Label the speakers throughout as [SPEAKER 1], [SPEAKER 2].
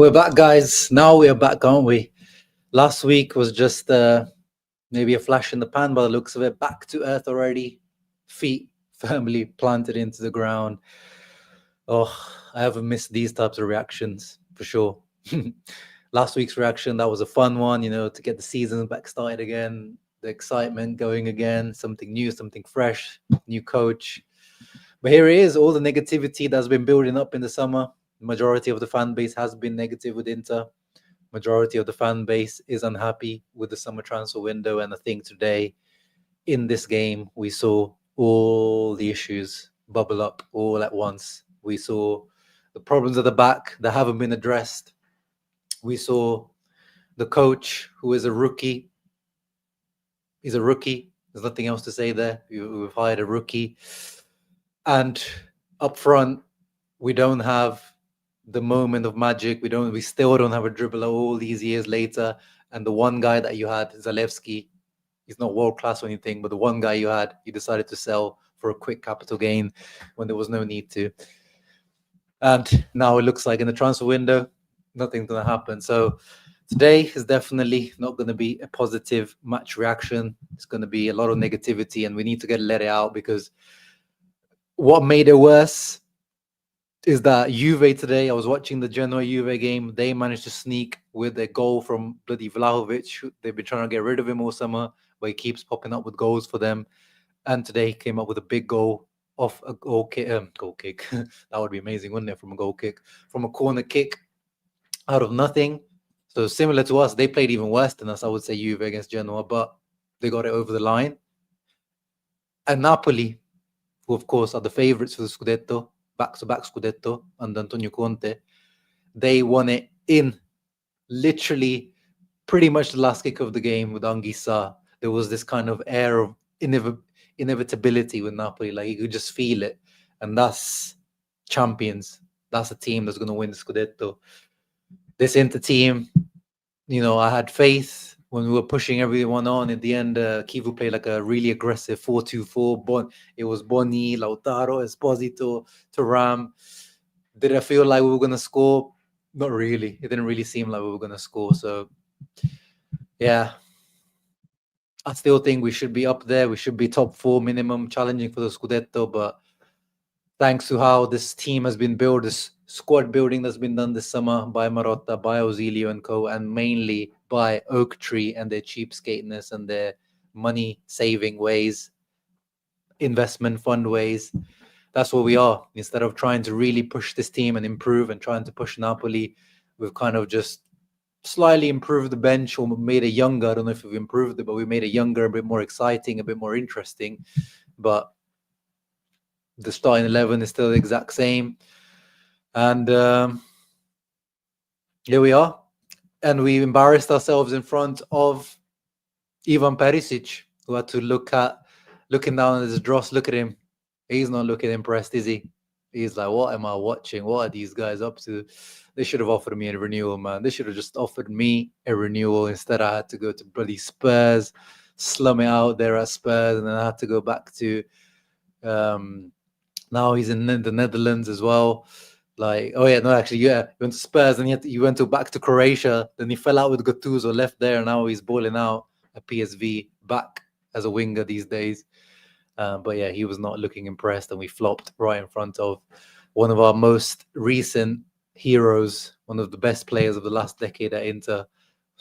[SPEAKER 1] We're back, guys. Now we're back, aren't we? Last week was just maybe a flash in the pan by the looks of it. Back to earth already. Feet firmly planted into the ground. Oh, I haven't missed these types of reactions for sure. Last week's reaction, that was a fun one, to get the season back started again, the excitement going again, something new, something fresh, new coach. But here it is, all the negativity that's been building up in the summer. Majority of the fan base has been negative with Inter. Majority of the fan base is unhappy with the summer transfer window. And I think today, in this game, we saw all the issues bubble up all at once. We saw the problems at the back that haven't been addressed. We saw the coach, who is a rookie. He's a rookie. There's nothing else to say there. We've hired a rookie. And up front, we don't have the moment of magic. We still don't have a dribbler all these years later. And the one guy that you had, Zalewski, he's not world class or anything, but the one guy you had, you decided to sell for a quick capital gain when there was no need to. And now it looks like in the transfer window, nothing's going to happen. So today is definitely not going to be a positive match reaction. It's going to be a lot of negativity, and we need to let it out, because what made it worse is that Juve today, I was watching the Genoa-Juve game, they managed to sneak with a goal from bloody Vlahovic. They've been trying to get rid of him all summer, but he keeps popping up with goals for them. And today he came up with a big goal off a goal kick. That would be amazing, wouldn't it, from a goal kick? From a corner kick out of nothing. So similar to us, they played even worse than us, I would say, Juve against Genoa, but they got it over the line. And Napoli, who of course are the favourites for the Scudetto, back-to-back Scudetto under Antonio Conte, they won it in literally pretty much the last kick of the game with Anguissa. There was this kind of air of inevitability with Napoli, like you could just feel it. And that's champions. That's a team that's going to win the Scudetto. This Inter team, I had faith when we were pushing everyone on. At the end, Chivu played like a really aggressive 4-2-4. It was Boni, Lautaro, Esposito, Thuram. Did I feel like we were going to score? Not really. It didn't really seem like we were going to score. So, yeah. I still think we should be up there. We should be top 4 minimum, challenging for the Scudetto. But thanks to how this team has been built, this squad building that's been done this summer by Marotta, by Ausilio and co, and mainly by Oak Tree and their cheapskateness and their money-saving ways, investment fund ways. That's what we are. Instead of trying to really push this team and improve and trying to push Napoli, we've kind of just slightly improved the bench, or made it younger. I don't know if we've improved it, but we made it younger, a bit more exciting, a bit more interesting. But the starting 11 is still the exact same. And here we are. And we embarrassed ourselves in front of Ivan Perisic, who had to looking down at his dross. Look at him. He's not looking impressed, is he? He's like, what am I watching? What are these guys up to? They should have offered me a renewal, man. They should have just offered me a renewal. Instead, I had to go to bloody Spurs, slum it out there at Spurs, and then I had to go back to now he's in the Netherlands as well. Like, oh yeah, no, actually, yeah, he went to Spurs, and he went back to Croatia. Then he fell out with Gattuso, left there, and now he's balling out at PSV, back as a winger these days. But yeah, he was not looking impressed, and we flopped right in front of one of our most recent heroes, one of the best players of the last decade at Inter,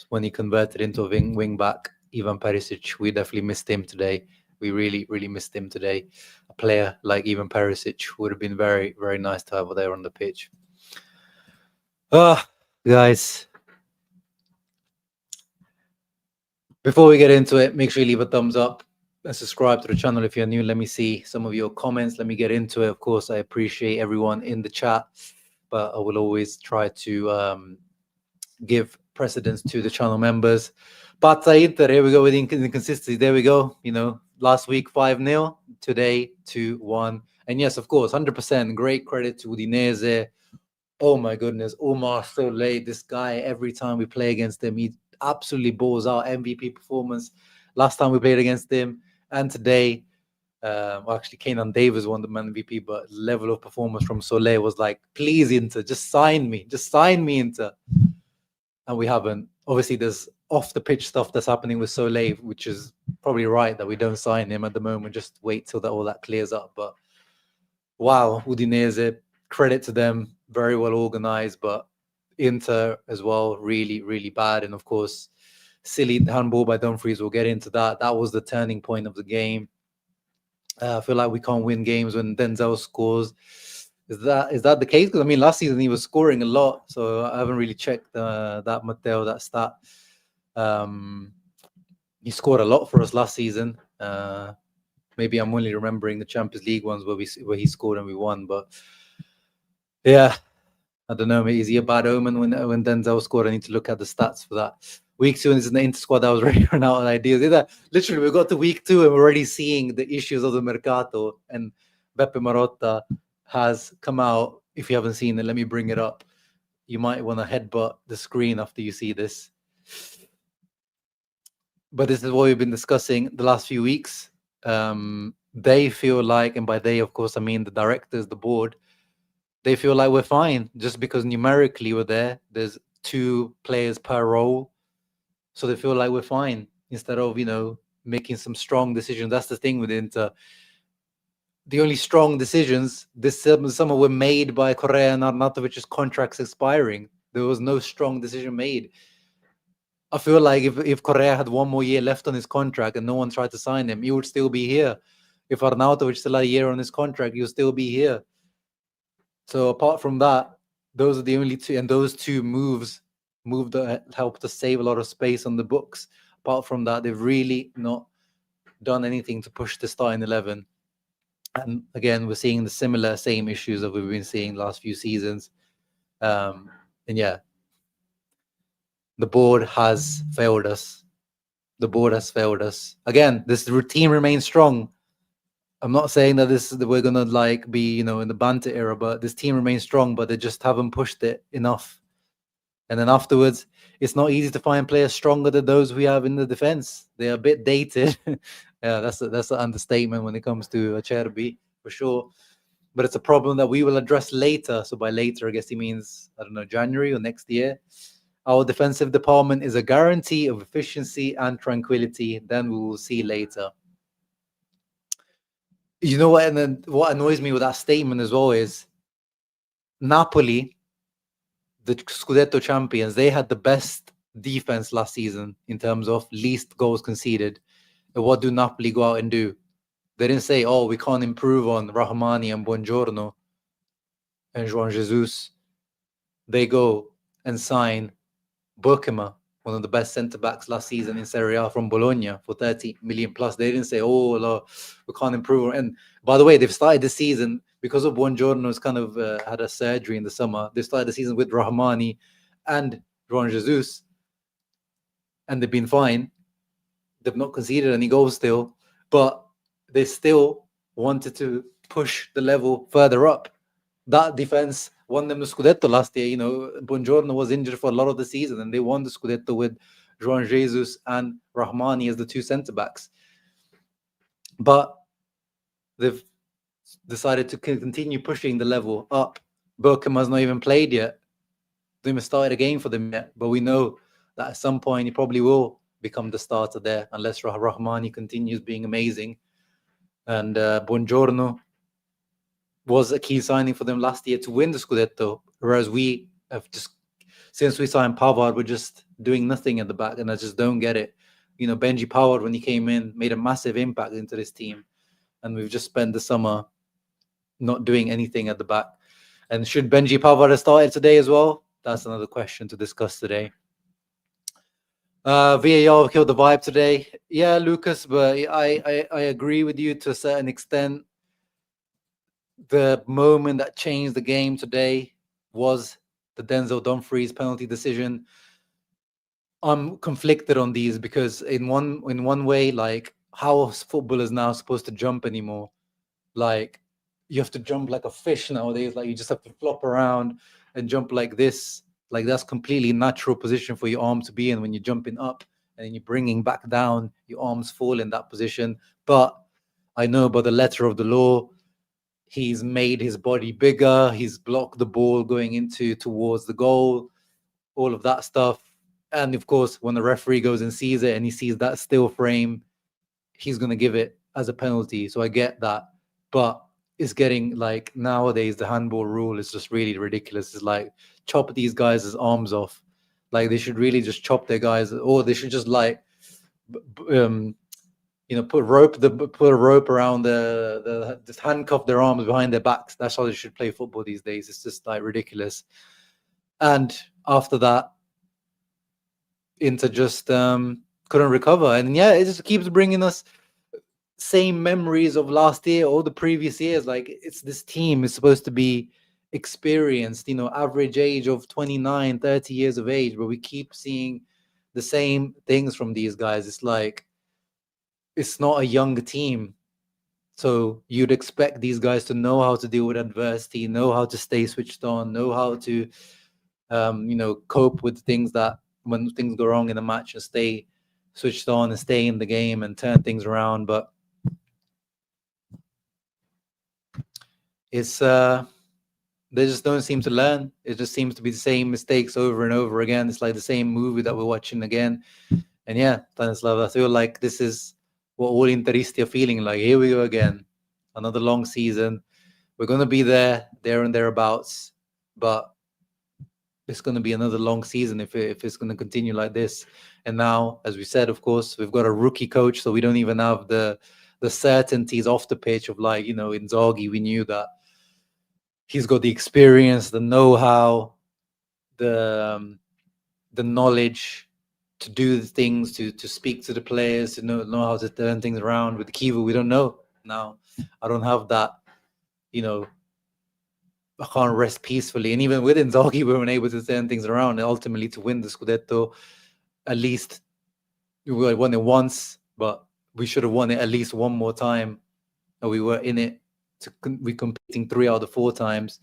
[SPEAKER 1] when he converted into a wing back, Ivan Perisic. We definitely missed him today. We really, really missed him today. A player like Ivan Perisic would have been very, very nice to have there on the pitch. Guys, before we get into it, make sure you leave a thumbs up and subscribe to the channel if you're new. Let me see some of your comments. Let me get into it. Of course, I appreciate everyone in the chat, but I will always try to give precedence to the channel members. But Inter, here we go with inconsistency. There we go. Last week 5-0, today 2-1. And yes, of course, 100% great credit to Udinese. Oh my goodness, Omar so late. This guy, every time we play against him, he absolutely balls out. MVP performance last time we played against him. And today, Well, actually, Kenan Davis won the Man MVP, but level of performance from Soler was like, please, Inter, just sign me, Inter. And we haven't. Obviously, there's off the pitch stuff that's happening with Soler, which is probably right that we don't sign him at the moment. Just wait till all that clears up. But wow, Udinese, credit to them, very well organized, but Inter as well, really, really bad. And of course, silly handball by Dumfries, we'll get into that. That was the turning point of the game. I feel like we can't win games when Denzel scores. Is that the case? Because I mean, last season he was scoring a lot, so I haven't really checked that Matteo, that stat. He scored a lot for us last season. Maybe I'm only remembering the Champions League ones where he scored and we won. But yeah, I don't know. Is he a bad omen when Denzel scored? I need to look at the stats for that. Week 2 is in the Inter squad. I was already running out of ideas. Literally, we got to week 2 and we're already seeing the issues of the Mercato. And Beppe Marotta has come out. If you haven't seen it, let me bring it up. You might want to headbutt the screen after you see this. But this is what we've been discussing the last few weeks. They feel like, and by they, of course, I mean the directors, the board, they feel like we're fine just because numerically we're there. There's 2 players per role. So they feel like we're fine instead of, making some strong decisions. That's the thing with Inter. The only strong decisions this summer were made by Correa and Arnautovic's contracts expiring. There was no strong decision made. I feel like if Correa had 1 more year left on his contract and no one tried to sign him, he would still be here. If Arnautovic still had a year on his contract, he'll still be here. So apart from that, those are the only 2, and those 2 moves helped us save a lot of space on the books. Apart from that, they've really not done anything to push the starting 11. And again, we're seeing the same issues that we've been seeing the last few seasons. And yeah, the board has failed us. Again, this routine remains strong. I'm not saying that we're gonna be, in the banter era, but this team remains strong, but they just haven't pushed it enough. And then afterwards, it's not easy to find players stronger than those we have in the defense. They're a bit dated. Yeah, that's an understatement when it comes to Acerbi, for sure. But it's a problem that we will address later. So by later, I guess he means, I don't know, January or next year. Our defensive department is a guarantee of efficiency and tranquility. Then we will see later. You know what? And then what annoys me with that statement as well is Napoli, the Scudetto champions, they had the best defense last season in terms of least goals conceded. And what do Napoli go out and do? They didn't say, oh, we can't improve on Rahmani and Buongiorno and Juan Jesus. They go and sign Berkema, one of the best centre-backs last season in Serie A from Bologna for 30 million plus. They didn't say, oh, no, we can't improve. And by the way, they've started the season because of Buongiorno's kind of had a surgery in the summer. They started the season with Rahmani and Juan Jesus, and they've been fine. They've not conceded any goals still, but they still wanted to push the level further up. That defense won them the Scudetto last year. Buongiorno was injured for a lot of the season, and they won the Scudetto with Juan Jesus and Rahmani as the 2 centre-backs. But they've decided to continue pushing the level up. Berkema's not even played yet. They haven't started a game for them yet, but we know that at some point he probably will become the starter there, unless Rahmani continues being amazing. And Buongiorno was a key signing for them last year to win the Scudetto, whereas we have just, since we signed Pavard, we're just doing nothing at the back, and I just don't get it. Benji Pavard, when he came in, made a massive impact into this team, and we've just spent the summer not doing anything at the back. And should Benji Pavard have started today as well? That's another question to discuss today. VAR killed the vibe today. Yeah, Lucas, but I agree with you to a certain extent. The moment that changed the game today was the Denzel Dumfries penalty decision. I'm conflicted on these because in one way, like, how is footballers now supposed to jump anymore? Like, you have to jump like a fish nowadays. Like, you just have to flop around and jump like this. Like, that's completely natural position for your arm to be in when you're jumping up, and then you're bringing back down. Your arms fall in that position. But I know by the letter of the law, he's made his body bigger. He's blocked the ball going towards the goal, all of that stuff. And of course, when the referee goes and sees it and he sees that still frame, he's going to give it as a penalty. So I get that. But it's getting like nowadays, the handball rule is just really ridiculous. It's like chop these guys' arms off. Like they should really just chop their guys, or they should just like, put a rope around just handcuff their arms behind their backs. That's how they should play football these days. It's just like ridiculous. And after that, Inter just couldn't recover. And yeah, it just keeps bringing us same memories of last year or the previous years. Like it's this team is supposed to be experienced, average age of 29, 30 years of age, but we keep seeing the same things from these guys. It's like, it's not a young team. So you'd expect these guys to know how to deal with adversity, know how to stay switched on, know how to, cope with things that when things go wrong in a match and stay switched on and stay in the game and turn things around. But it's they just don't seem to learn. It just seems to be the same mistakes over and over again. It's like the same movie that we're watching again. And yeah, Stanislav, I feel like this is what all Interisti are feeling like. Here we go again. Another long season. We're going to be there and thereabouts. But it's going to be another long season if it's going to continue like this. And now, as we said, of course, we've got a rookie coach, so we don't even have the certainties off the pitch of like, Inzaghi. We knew that he's got the experience, the know-how, the knowledge to do the things, to speak to the players, to know how to turn things around. With Chivu, we don't know now. I don't have that, I can't rest peacefully. And even with Inzaghi, we weren't able to turn things around and ultimately to win the Scudetto. At least we won it once, but we should have won it at least one more time. And we were in it. We're competing 3 out of the 4 times.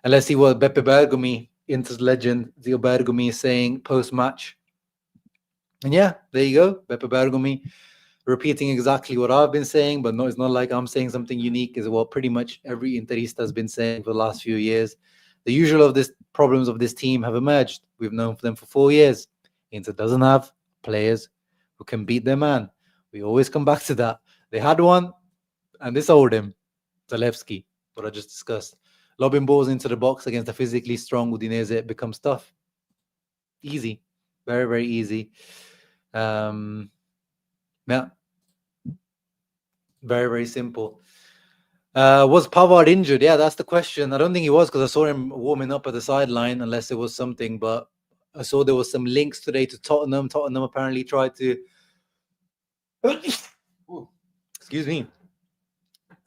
[SPEAKER 1] And let's see what Beppe Bergomi, Inter's legend, Zio Bergomi, is saying post-match. And yeah, there you go. Beppe Bergomi repeating exactly what I've been saying, but no, it's not like I'm saying something unique. Is what pretty much every Interista has been saying for the last few years. The usual of this problems of this team have emerged. We've known for them for 4 years. Inter doesn't have players who can beat their man. We always come back to that. They had one, and this owed him. Zalewski, what I just discussed. Lobbing balls into the box against a physically strong Udinese, it becomes tough. Easy. Very, very easy. Yeah. Very, very simple. Was Pavard injured? Yeah, that's the question. I don't think he was, because I saw him warming up at the sideline, unless it was something. But I saw there was some links today to Tottenham. Tottenham apparently tried to... Excuse me.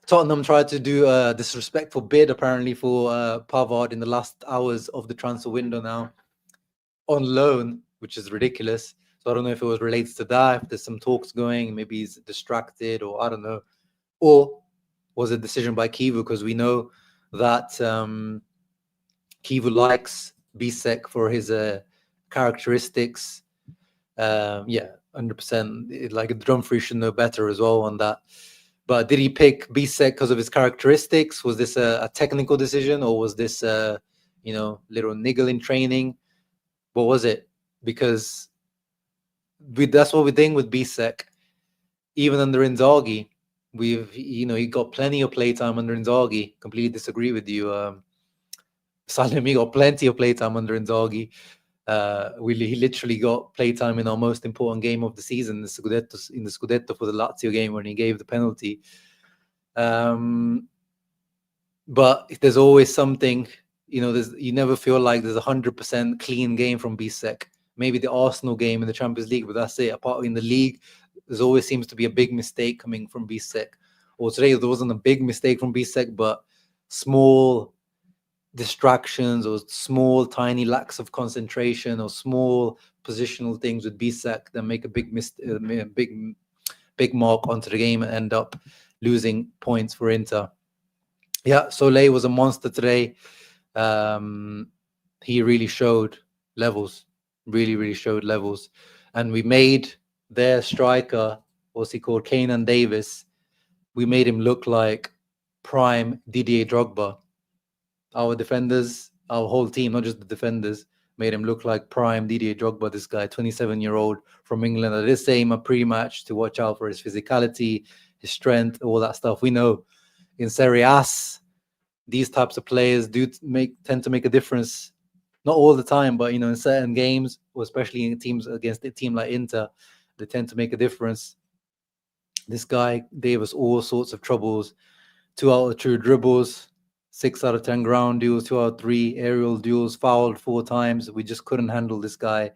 [SPEAKER 1] Tottenham tried to do a disrespectful bid, apparently, for Pavard in the last hours of the transfer window now, on loan, which is ridiculous. So I don't know if it was related to that, if there's some talks going, maybe he's distracted, or I don't know. Or was a decision by Chivu, because we know that Chivu likes Bisek for his characteristics. Yeah, 100%. Like Dumfries should know better as well on that. But did he pick Bisek because of his characteristics? Was this a technical decision, or was this little niggle in training? What was it? Because that's what we're doing with Bisek. Even under Inzaghi, he got plenty of playtime under Inzaghi. Completely disagree with you. Salim, he got plenty of playtime under Inzaghi. He literally got playtime in our most important game of the season, in the Scudetto for the Lazio game, when he gave the penalty. But there's always something, you never feel like there's 100% clean game from Bisek. Maybe the Arsenal game in the Champions League, but that's it. Apart in the league, there's always seems to be a big mistake coming from Bisek. Or today there wasn't a big mistake from Bisek, but small distractions or small tiny lacks of concentration or small positional things with Bisek that make a big mark onto the game and end up losing points for Inter. Yeah, Soleil was a monster today. He really showed levels. Really showed levels. And we made their striker, what's he called, Keenan Davis, we made him look like prime Didier Drogba. Our defenders, our whole team, not just the defenders, made him look like prime Didier Drogba. This guy, 27-year-old from England. I did say him a pre-match to watch out for his physicality, his strength, all that stuff. We know in Serie A, these types of players tend to make a difference. Not all the time, but in certain games, or especially in teams against a team like Inter, they tend to make a difference. This guy gave us all sorts of troubles. 2 out of 2 dribbles, 6 out of 10 ground duels, 2 out of 3 aerial duels, fouled 4 times. We just couldn't handle this guy.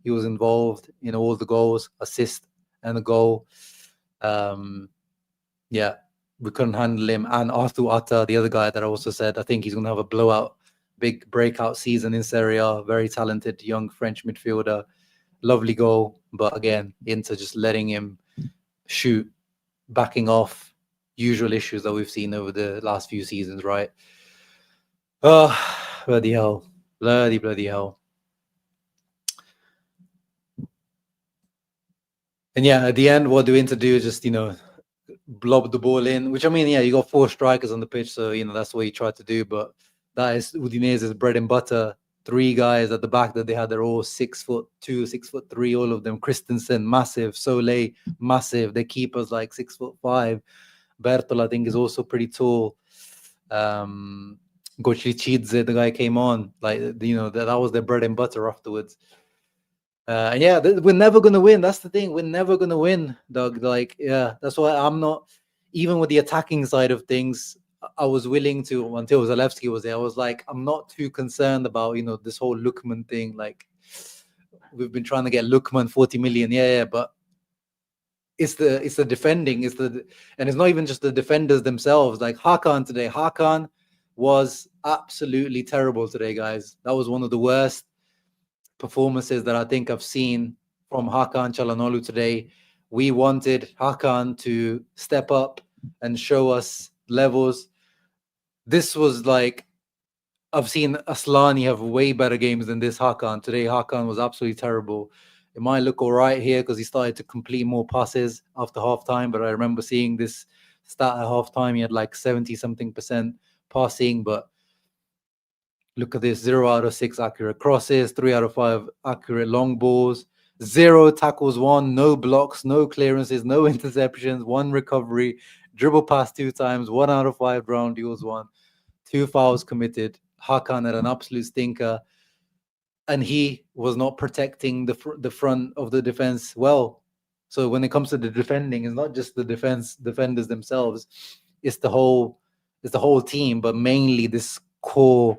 [SPEAKER 1] He was involved in all the goals, assist and the goal. Yeah, we couldn't handle him. And Arthur Atta, the other guy that I also said, I think he's going to have a blowout, big breakout season in Serie A. Very talented young French midfielder. Lovely goal. But again, Inter just letting him shoot, backing off. Usual issues that we've seen over the last few seasons, right? Oh, bloody hell. Bloody hell. And yeah, at the end, what do Inter do? Just, blob the ball in, which, I mean, yeah, you got 4 strikers on the pitch, so, that's what you try to do. But that is Udinese's bread and butter. 3 guys at the back that they had, they're all 6'2", 6'3", all of them. Christensen, massive. Soleil, massive. Their keeper's like 6'5". Bertol, I think, is also pretty tall. Gochlichidze, the guy came on. Like, that was their bread and butter afterwards. And yeah, we're never going to win. That's the thing. We're never going to win, Doug. Like, yeah, that's why I'm not, even with the attacking side of things, I was willing to, until Zalewski was there, I was like, I'm not too concerned about, this whole Lookman thing. Like, we've been trying to get Lookman 40 million. Yeah, but it's the defending, and it's not even just the defenders themselves. Like Hakan today, Hakan was absolutely terrible today, guys. That was one of the worst performances that I think I've seen from Hakan Çalhanoğlu today. We wanted Hakan to step up and show us levels. This was like, I've seen Aslani have way better games than this Hakan. Today, Hakan was absolutely terrible. It might look all right here because he started to complete more passes after halftime, but I remember seeing this stat at halftime. He had like 70-something% passing, but look at this, 0 out of 6 accurate crosses, 3 out of 5 accurate long balls, 0 tackles won, no blocks, no clearances, no interceptions, 1 recovery, dribble pass 2 times, 1 out of 5 ground duels won, 2 fouls committed. Hakan had an absolute stinker, and he was not protecting the front of the defense well. So when it comes to the defending, it's not just the defenders themselves, it's the whole team, but mainly this core,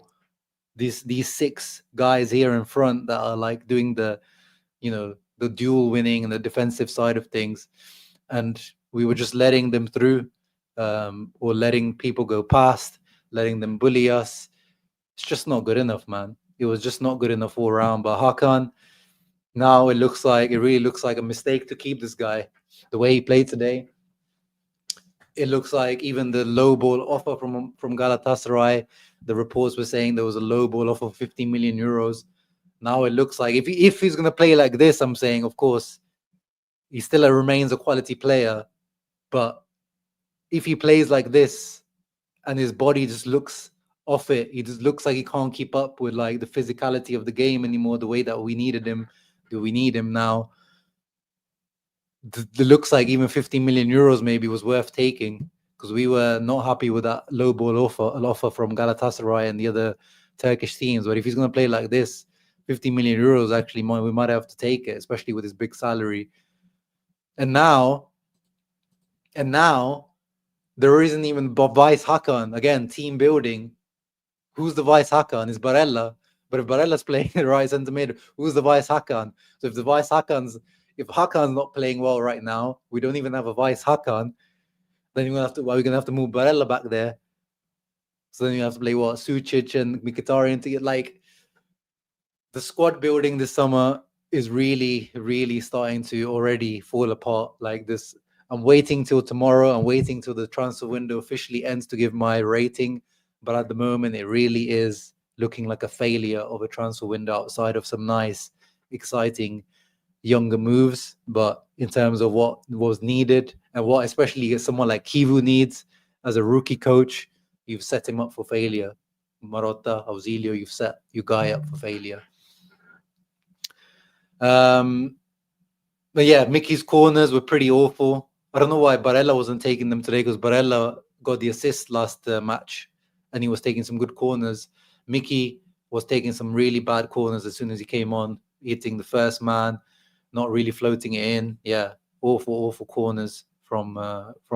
[SPEAKER 1] these 6 guys here in front that are like doing the duel winning and the defensive side of things. And we were just letting them through, or letting people go past, letting them bully us. It's just not good enough, man. It was just not good enough all around. But Hakan, now it really looks like a mistake to keep this guy. The way he played today, it looks like even the low ball offer from Galatasaray, the reports were saying there was a low ball offer of 15 million euros. Now it looks like if he's going to play like this, I'm saying, of course, he still remains a quality player. But if he plays like this and his body just looks off it, he just looks like he can't keep up with like the physicality of the game anymore, the way that we needed him. Do we need him now? It looks like even 15 million euros maybe was worth taking, because we were not happy with that low ball offer from Galatasaray and the other Turkish teams. But if he's going to play like this, 50 million euros, actually, we might have to take it, especially with his big salary. And now there isn't even vice Hakan. Again, team building. Who's the vice Hakan? Is Barella. But if Barella's playing the right centre mid, who's the vice Hakan? So if Hakan's not playing well right now, we don't even have a vice Hakan, then we're going to have to move Barella back there. So then you have to play Sucic and Mkhitaryan to get like the squad building this summer is really, really starting to already fall apart like this. I'm waiting till tomorrow. I'm waiting till the transfer window officially ends to give my rating. But at the moment, it really is looking like a failure of a transfer window outside of some nice, exciting, younger moves. But in terms of what was needed And what especially someone like Chivu needs as a rookie coach, you've set him up for failure. Marotta, Auxilio, you've set your guy up for failure. But yeah, Mickey's corners were pretty awful. I don't know why Barella wasn't taking them today, because Barella got the assist last match and he was taking some good corners. Mickey was taking some really bad corners as soon as he came on, hitting the first man, not really floating it in. Yeah, awful corners from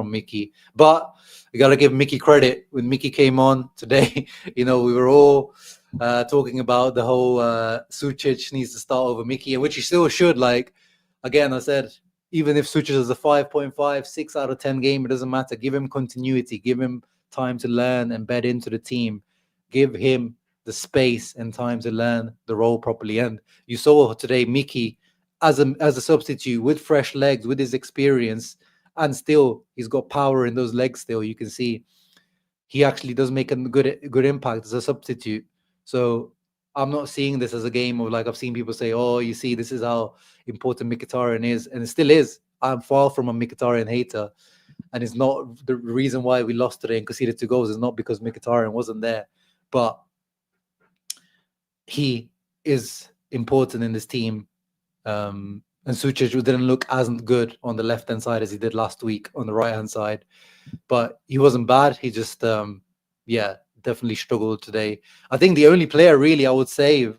[SPEAKER 1] Mickey. But we got to give Mickey credit. When Mickey came on today, we were all talking about the whole Sucic needs to start over Mickey, and which he still should. Like, again, I said, even if Sucic is a 5.5, 6 out of 10 game, it doesn't matter. Give him continuity. Give him time to learn and bed into the team. Give him the space and time to learn the role properly. And you saw today Mickey as a substitute with fresh legs, with his experience, and still he's got power in those legs still. You can see he actually does make a good impact as a substitute. So I'm not seeing this as a game of, like, I've seen people say, oh, you see, this is how important Mkhitaryan is. And it still is. I'm far from a Mkhitaryan hater. And it's not the reason why we lost today and conceded 2 goals is not because Mkhitaryan wasn't there. But he is important in this team. And Sucic didn't look as good on the left-hand side as he did last week on the right-hand side. But he wasn't bad. He just, definitely struggled today. I think the only player really I would say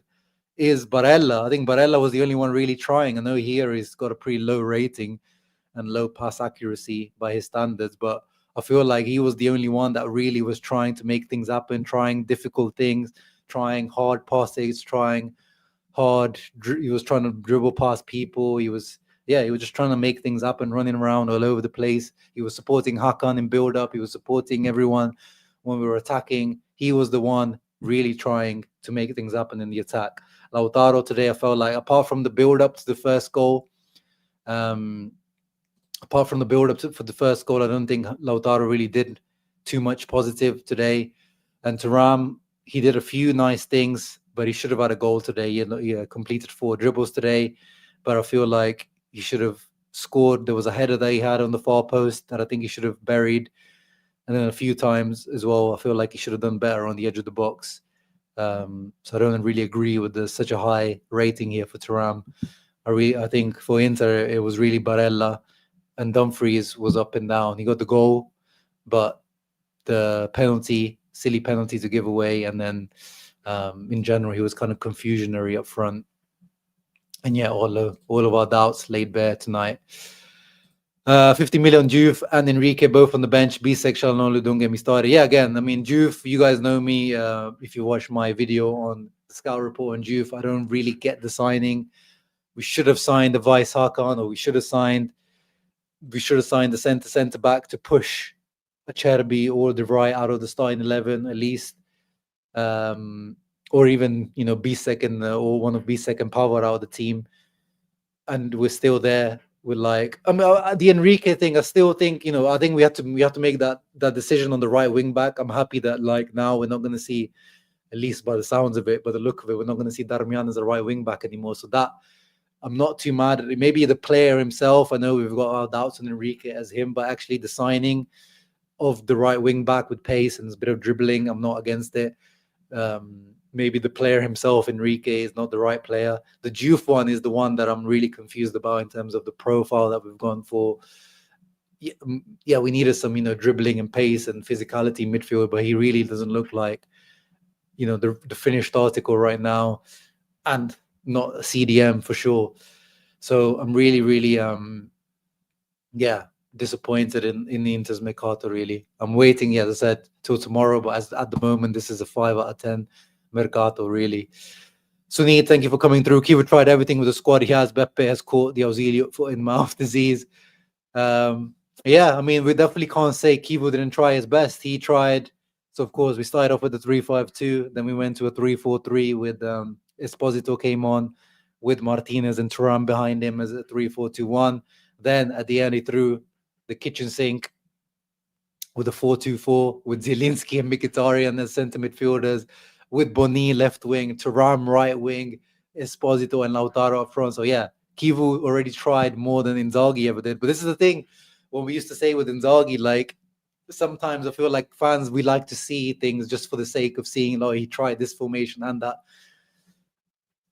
[SPEAKER 1] is Barella. I think Barella was the only one really trying. I know here he's got a pretty low rating and low pass accuracy by his standards, but I feel like he was the only one that really was trying to make things happen, trying difficult things, trying hard passes, trying hard. He was trying to dribble past people. He was just trying to make things happen, running around all over the place. He was supporting Hakan in build-up. He was supporting everyone when we were attacking. He was the one really trying to make things happen in the attack. Lautaro today, I felt like, apart from the build-up to the first goal, for the first goal, I don't think Lautaro really did too much positive today. And Thuram, he did a few nice things, but he should have had a goal today. He completed 4 dribbles today, but I feel like he should have scored. There was a header that he had on the far post that I think he should have buried. And then a few times as well, I feel like he should have done better on the edge of the box. So I don't really agree with such a high rating here for Thuram. I think for Inter, it was really Barella, and Dumfries was up and down. He got the goal, but the silly penalty to give away, and then in general, he was kind of confusionary up front. And yeah, all of our doubts laid bare tonight. 50 million Juve and Enrique both on the bench. Bisek, Çalhanoğlu, don't get me started. Yeah, again, I mean, Juve, you guys know me. If you watch my video on the Scout Report on Juve, I don't really get the signing. We should have signed the Vice Hakan, or we should have signed the centre back to push Acerbi or De Vrij out of the starting 11 at least. Or even, Bisek or one of Bisek and Pavard out of the team. And we're still there. With the Enrique thing, I still think, I think we have to make that decision on the right wing back. I'm happy that now we're not going to see, at least by the sounds of it, by the look of it, we're not going to see Darmian as a right wing back anymore. So that I'm not too mad at it. Maybe the player himself, I know we've got our doubts on Enrique as him, but actually the signing of the right wing back with pace and a bit of dribbling, I'm not against it. Maybe the player himself, Enrique, is not the right player. The Juve one is the one that I'm really confused about in terms of the profile that we've gone for. Yeah, we needed some, dribbling and pace and physicality midfield, but he really doesn't look like, the finished article right now, and not a CDM for sure. So I'm really, really, disappointed in the Inter's Mercato, really. I'm waiting, as I said, till tomorrow, but at the moment, this is a 5 out of 10 Mercato, really. Sunit, thank you for coming through. Chivu tried everything with the squad he has. Beppe has caught the Auxilio foot in mouth disease. I mean, we definitely can't say Chivu didn't try his best. He tried. So, of course, we started off with a 3-5-2. Then we went to a 3-4-3 with Esposito came on with Martinez and Thuram behind him as a 3-4-2-1. Then at the end, he threw the kitchen sink with a 4-2-4 with Zielinski and Mkhitaryan as centre midfielders, with Boni left wing, Thuram right wing, Esposito and Lautaro up front. So yeah, Chivu already tried more than Inzaghi ever did. But this is the thing what we used to say with Inzaghi, like sometimes I feel like fans, we like to see things just for the sake of seeing, oh, he tried this formation and that.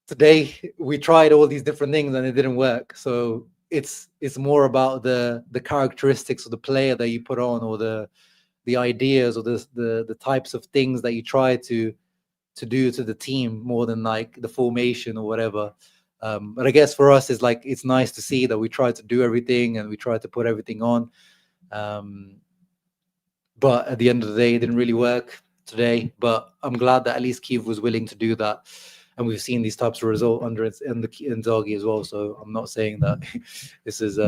[SPEAKER 1] Today we tried all these different things and it didn't work. So it's more about the characteristics of the player that you put on, or the ideas, or the types of things that you try to do to the team, more than like the formation or whatever. But I guess for us, it's nice to see that we try to do everything and we try to put everything on. But at the end of the day, it didn't really work today. But I'm glad that at least Kiev was willing to do that. And we've seen these types of results under Inzaghi as well. So I'm not saying that this is,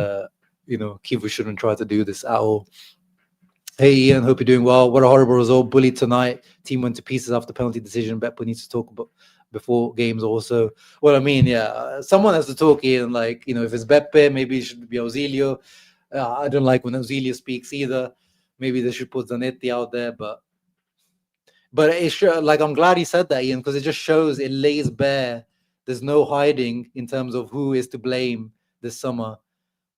[SPEAKER 1] Kiev shouldn't try to do this at all. Hey, Ian, hope you're doing well. What a horrible result. Bullied tonight. Team went to pieces after penalty decision. Beppo needs to talk about before games also. Well, I mean, yeah, someone has to talk, Ian. Like, if it's Beppe, maybe it should be Ausilio. I don't like when Ausilio speaks either. Maybe they should put Zanetti out there, but it's like, I'm glad he said that, Ian, because it just shows, it lays bare. There's no hiding in terms of who is to blame this summer.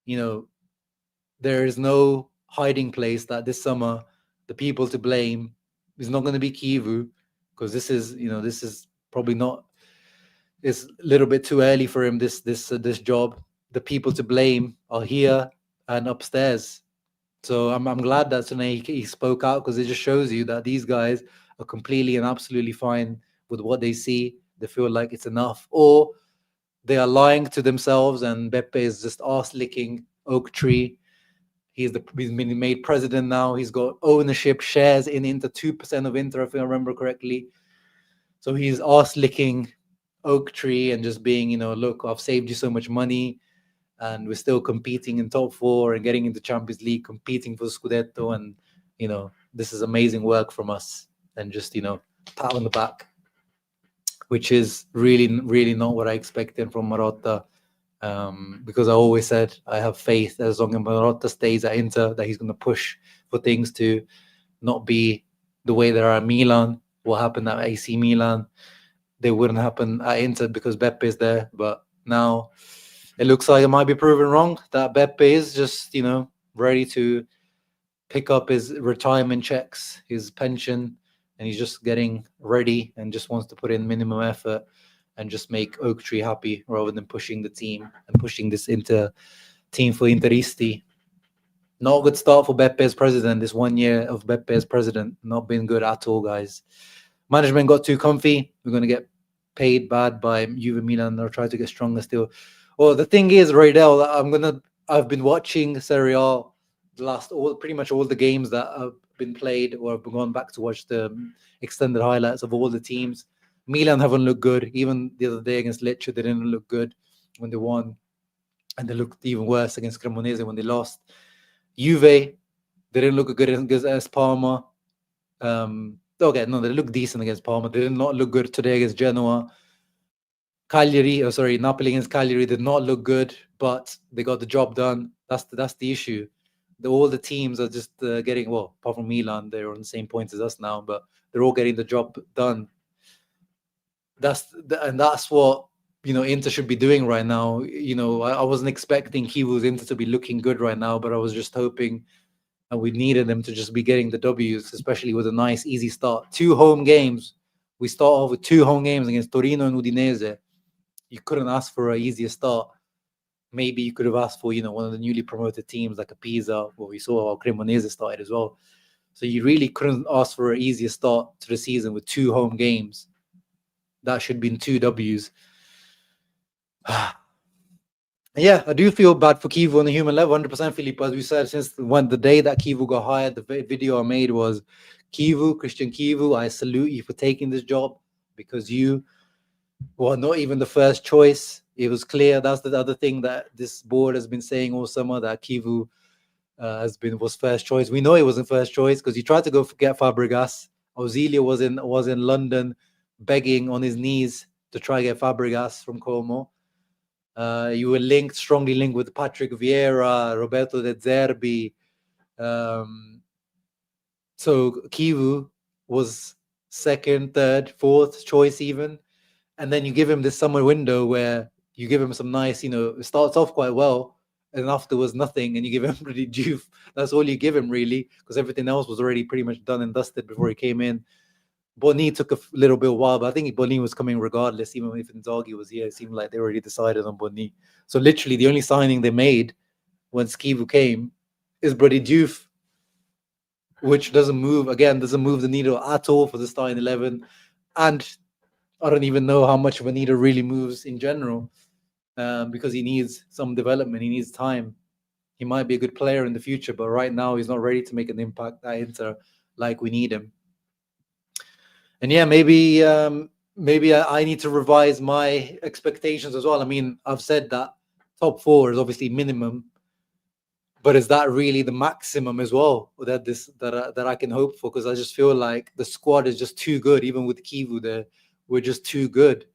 [SPEAKER 1] There is no hiding place that this summer the people to blame is not going to be Chivu, because this is probably not. It's a little bit too early for him. This job. The people to blame are here and upstairs. So I'm glad that today he spoke out, because it just shows you that these guys are completely and absolutely fine with what they see. They feel like it's enough, or they are lying to themselves, and Beppe is just arse-licking oak tree. He's been made president now. He's got ownership shares in Inter, 2% of Inter, if I remember correctly. So he's arse-licking oak tree and just being, look, I've saved you so much money, and we're still competing in top 4 and getting into Champions League, competing for Scudetto, and this is amazing work from us, and just pat on the back, which is really, really not what I expected from Marotta, because I always said I have faith, as long as Marotta stays at Inter, that he's going to push for things to not be the way they are at Milan. What happened at AC Milan, they wouldn't happen at Inter because Beppe is there. But now it looks like it might be proven wrong, that Beppe is just, ready to pick up his retirement checks, his pension, and he's just getting ready and just wants to put in minimum effort and just make Oak Tree happy, rather than pushing the team and pushing this team for Interisti. Not a good start for Beppe as president. This 1 year of Beppe as president, not been good at all, guys. Management got too comfy. We're going to get paid bad by Juve Milan. They'll try to get stronger still. Well, the thing is, Raidel, I've been watching Serie A pretty much all the games that have been played, or I've gone back to watch the extended highlights of all the teams. Milan haven't looked good. Even the other day against Lecce, they didn't look good when they won, and they looked even worse against Cremonese when they lost. Juve, they didn't look good against Parma. They looked decent against Parma. They did not look good today against Genoa. Napoli against Cagliari did not look good, but they got the job done. That's the issue. All the teams are just getting, well, apart from Milan, they're on the same points as us now, but they're all getting the job done. That's what Inter should be doing right now. I wasn't expecting Chivu's Inter to be looking good right now, but I was just hoping, and we needed them to just be getting the W's, especially with a nice easy start. 2 home games. We start off with 2 home games against Torino and Udinese. You couldn't ask for an easier start. Maybe you could have asked for, one of the newly promoted teams like a Pisa, where we saw how Cremonese started as well. So you really couldn't ask for an easier start to the season with 2 home games. That should be 2 W's. Yeah, I do feel bad for Chivu on a human level, 100%, Filippo. As we said, since the day that Chivu got hired, the video I made was, Christian Chivu, I salute you for taking this job, because you were not even the first choice. It was clear. That's the other thing that this board has been saying all summer, that Chivu was first choice. We know he wasn't first choice because he tried to go get Fabregas. Ausilio was in London begging on his knees to try to get Fabregas from Como. You were strongly linked with Patrick Vieira, Roberto De Zerbi. So Chivu was second, third, fourth choice even. And then you give him this summer window where you give him some nice, it starts off quite well. and afterwards nothing, and you give him pretty Diouf. That's all you give him, really, because everything else was already pretty much done and dusted before he came in. Boni took a little bit while, but I think Boni was coming regardless. Even if Inzaghi was here, it seemed like they already decided on Boni. So literally, the only signing they made when Chivu came is Brody Diouf, which doesn't move the needle at all for the starting 11. And I don't even know how much of a needle really moves in general, because he needs some development. He needs time. He might be a good player in the future, but right now he's not ready to make an impact at Inter like we need him. And yeah, maybe I need to revise my expectations as well. I mean, I've said that top 4 is obviously minimum, but is that really the maximum as well that I can hope for? Because I just feel like the squad is just too good. Even with Chivu there, we're just too good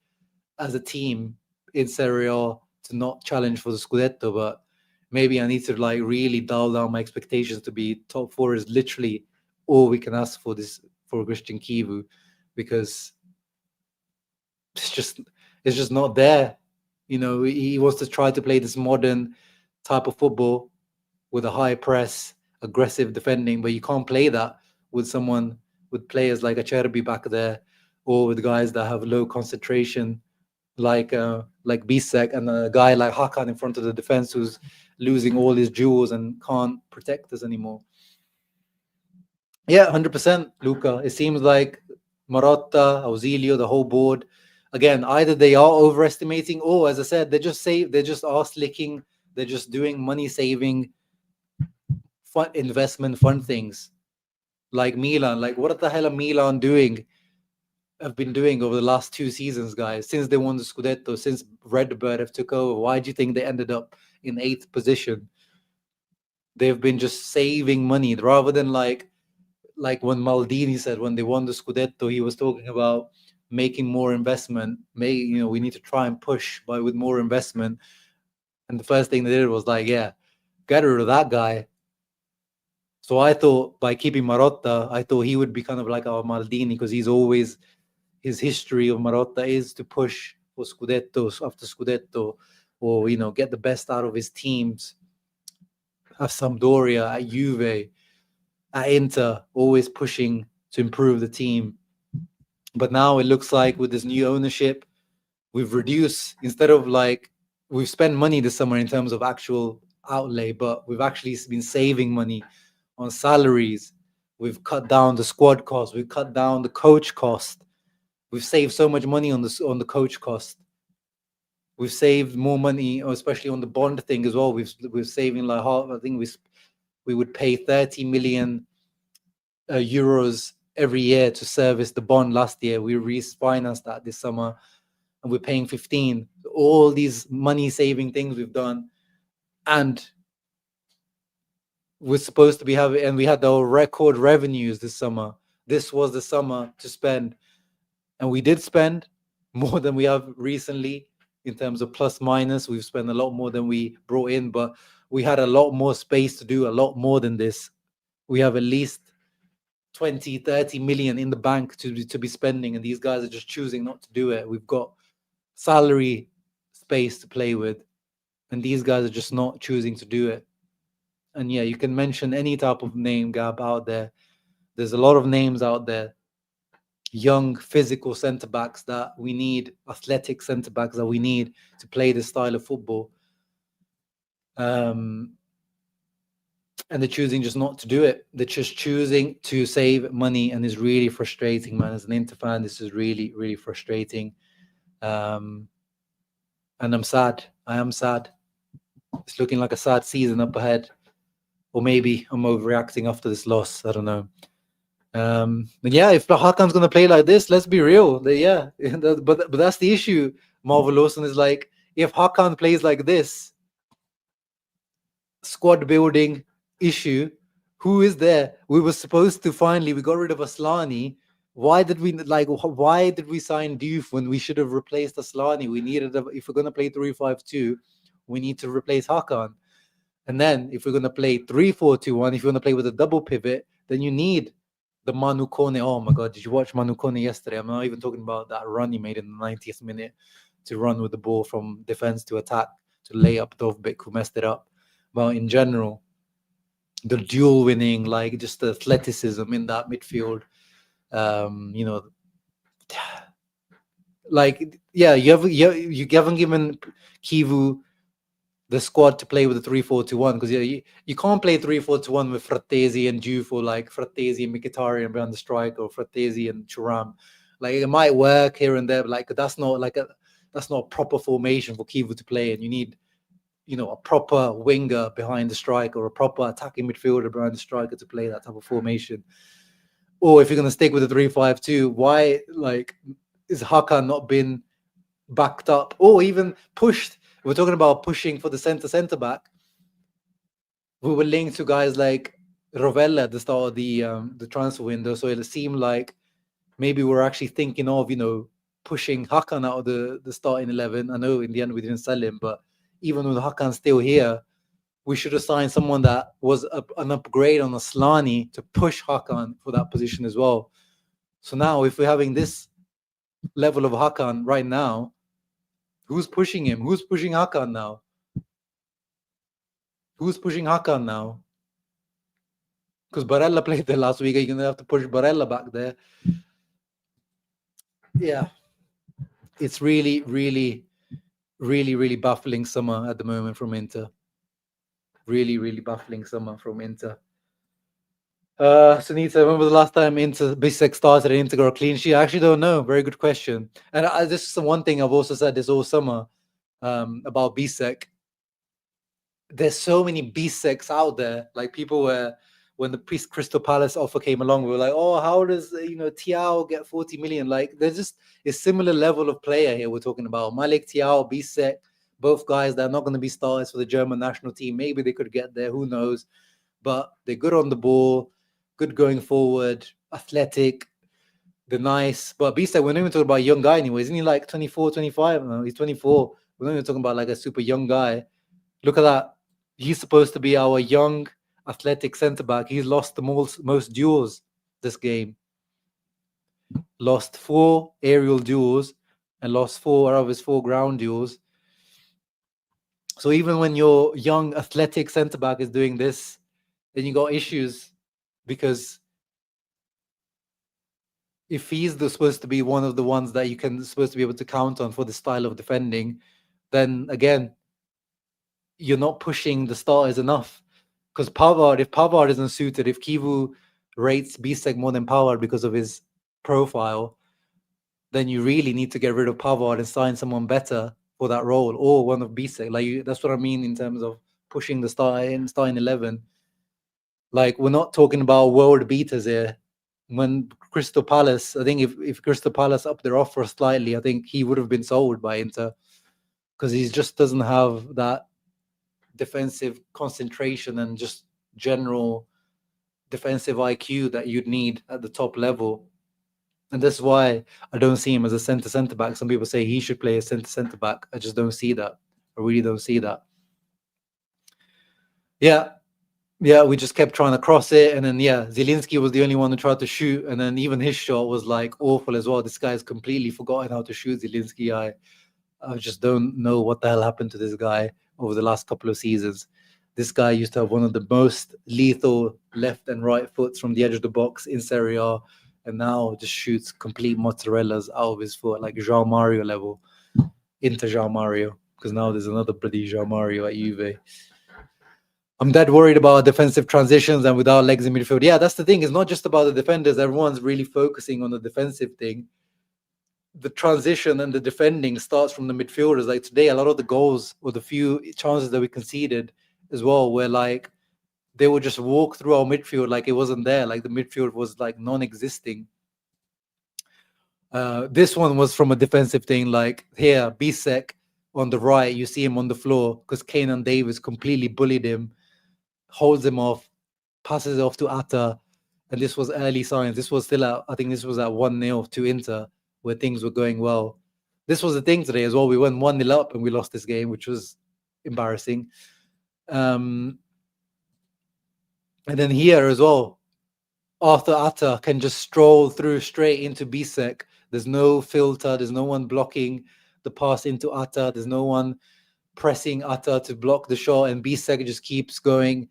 [SPEAKER 1] as a team in Serie A to not challenge for the Scudetto. But maybe I need to like really dial down my expectations to be top 4 is literally all we can ask for Christian Chivu, because it's just not there. You know, he wants to try to play this modern type of football with a high press, aggressive defending, but you can't play that with players like Acerbi back there, or with guys that have low concentration, like Bisek, and a guy like Hakan in front of the defense who's losing all his jewels and can't protect us anymore. Yeah, 100%, Luca. It seems like Marotta, Ausilio, the whole board, again, either they are overestimating, or, as I said, they're just arse licking. They're just doing money saving, fun investment, fun things, like Milan. Like, what the hell are Milan doing? Have been doing over the last 2 seasons, guys, since they won the Scudetto, since Redbird have took over. Why do you think they ended up in 8th position? They've been just saving money rather than like when Maldini said when they won the Scudetto, he was talking about making more investment. We need to try and push with more investment. And the first thing they did was like, yeah, get rid of that guy. So I thought by keeping Marotta, I thought he would be kind of like our Maldini, because his history of Marotta is to push for Scudettos after Scudetto, or, get the best out of his teams. At Sampdoria, at Juve, at Inter, always pushing to improve the team. But now it looks like with this new ownership, we've reduced, we've spent money this summer in terms of actual outlay, but we've actually been saving money on salaries. We've cut down the squad cost. We've cut down the coach cost. We've saved so much money on the coach cost. We've saved more money, especially on the bond thing as well. We're saving like half. I think we would pay 30 million euros every year to service the bond last year. We refinanced that this summer, and we're paying 15. All these money saving things we've done, and we're supposed to be having, and we had the record revenues this summer. This was the summer to spend, and we did spend more than we have recently in terms of plus minus. We've spent a lot more than we brought in, but we had a lot more space to do a lot more than this. We have at least 20-30 million in the bank to be spending, and these guys are just choosing not to do it. We've got salary space to play with, and these guys are just not choosing to do it. And yeah, you can mention any type of name, Gab, out there. There's a lot of names out there. Young, physical centre backs that we need, athletic centre backs that we need to play this style of football. And they're choosing just not to do it. They're just choosing to save money, and it's really frustrating, man. As an Inter fan, this is really, really frustrating. And I'm sad. I am sad. It's looking like a sad season up ahead. Or maybe I'm overreacting after this loss. I don't know. But yeah, if Hakan's going to play like this, let's be real. But that's the issue. Marvel Lawson is like, if Hakan plays like this, squad building issue, who is there? We were supposed to we got rid of Aslani. Why did we sign Diouf when we should have replaced Aslani? If we're going to play 3-5-2, we need to replace Hakan. And then if we're going to play 3-4-2-1, if you want to play with a double pivot, then you need the Manu Kone. Oh my God, did you watch Manu Kone yesterday? I'm not even talking about that run he made in the 90th minute to run with the ball from defense to attack to lay up Dovbik, who messed it up. but in general, the duel winning, like just the athleticism in that midfield. You know, like you haven't given Chivu the squad to play with a 3-4-2-1 because you can't play 3-4-2-1 with Frattesi and Juve, or like Frattesi and Mkhitaryan behind the strike, or Frattesi and Thuram. Like it might work here and there, but like that's not a proper formation for Chivu to play, and you need a proper winger behind the strike or a proper attacking midfielder behind the striker to play that type of formation. Or if you're gonna stick with the 3-5-2, why is Hakan not been backed up or even pushed? We're talking about pushing for the centre back. We were linked to guys like Rovella at the start of the transfer window, so it seemed like maybe we're actually thinking of pushing Hakan out of the starting 11. I know in the end we didn't sell him, but even with Hakan still here, we should have signed someone that was an upgrade on Aslani to push Hakan for that position as well. So now, if we're having this level of Hakan right now, who's pushing him? Who's pushing Hakan now? Who's pushing Hakan now? Because Barella played there last week. You're going to have to push Barella back there. Yeah. It's really, really, really, really baffling summer at the moment from Inter. Really, really baffling summer from Inter. Sunita, remember the last time Bisek started an Inter got a clean sheet? I actually don't know. Very good question. And this is one thing I've also said this all summer about Bisek. There's so many Biseks out there. Like people were, when the Crystal Palace offer came along, we were like, oh, how does Thiago get 40 million? Like there's just a similar level of player here we're talking about. Malik Thiago, Bisek, both guys that are not going to be starters for the German national team. Maybe they could get there. Who knows? But they're good on the ball, good going forward, athletic, they're nice. But Bisek, we're not even talking about a young guy anyway. Isn't he like 24, 25? No, he's 24. We're not even talking about like a super young guy. Look at that. He's supposed to be our young, athletic centre-back. He's lost the most duels this game. Lost 4 aerial duels and lost 4 out of his 4 ground duels. So even when your young, athletic centre-back is doing this, then you got issues, because if he's supposed to be one of the ones that supposed to be able to count on for the style of defending, then again, you're not pushing the starters enough. Because if Pavard isn't suited, if Chivu rates Bisek more than Pavard because of his profile, then you really need to get rid of Pavard and sign someone better for that role, or one of Bisek. That's what I mean in terms of pushing the starting 11. Like, we're not talking about world beaters here. When Crystal Palace, I think if Crystal Palace upped their offer slightly, I think he would have been sold by Inter, because he just doesn't have that defensive concentration and just general defensive IQ that you'd need at the top level. And that's why I don't see him as a centre back. Some people say he should play a centre back. I just don't see that. I really don't see that. Yeah, we just kept trying to cross it, and then Zielinski was the only one who tried to shoot, and then even his shot was like awful as well. This guy's completely forgotten how to shoot. Zielinski, I just don't know what the hell happened to this guy over the last couple of seasons. This guy used to have one of the most lethal left and right foots from the edge of the box in Serie A, and now just shoots complete mozzarellas out of his foot, like Jean Mario level, into Jean Mario, because now there's another bloody Jean Mario at Juve. I'm dead worried about defensive transitions and without legs in midfield. Yeah, that's the thing. It's not just about the defenders. Everyone's really focusing on the defensive thing. The transition and the defending starts from the midfielders. Like today, a lot of the goals or the few chances that we conceded as well were like they would just walk through our midfield like it wasn't there. Like the midfield was like non-existing. This one was from a defensive thing. Like here, Bisek on the right, you see him on the floor because Kenan Davis completely bullied him, holds him off, passes it off to Atta, and this was early signs. This was still I think this was at 1-0 to Inter, where things were going well. This was the thing today as well. We went 1-0 up and we lost this game, which was embarrassing. And then here as well, Arthur Atta can just stroll through straight into Bisek. There's no filter. There's no one blocking the pass into Atta. There's no one pressing Atta to block the shot, and Bisek just keeps going,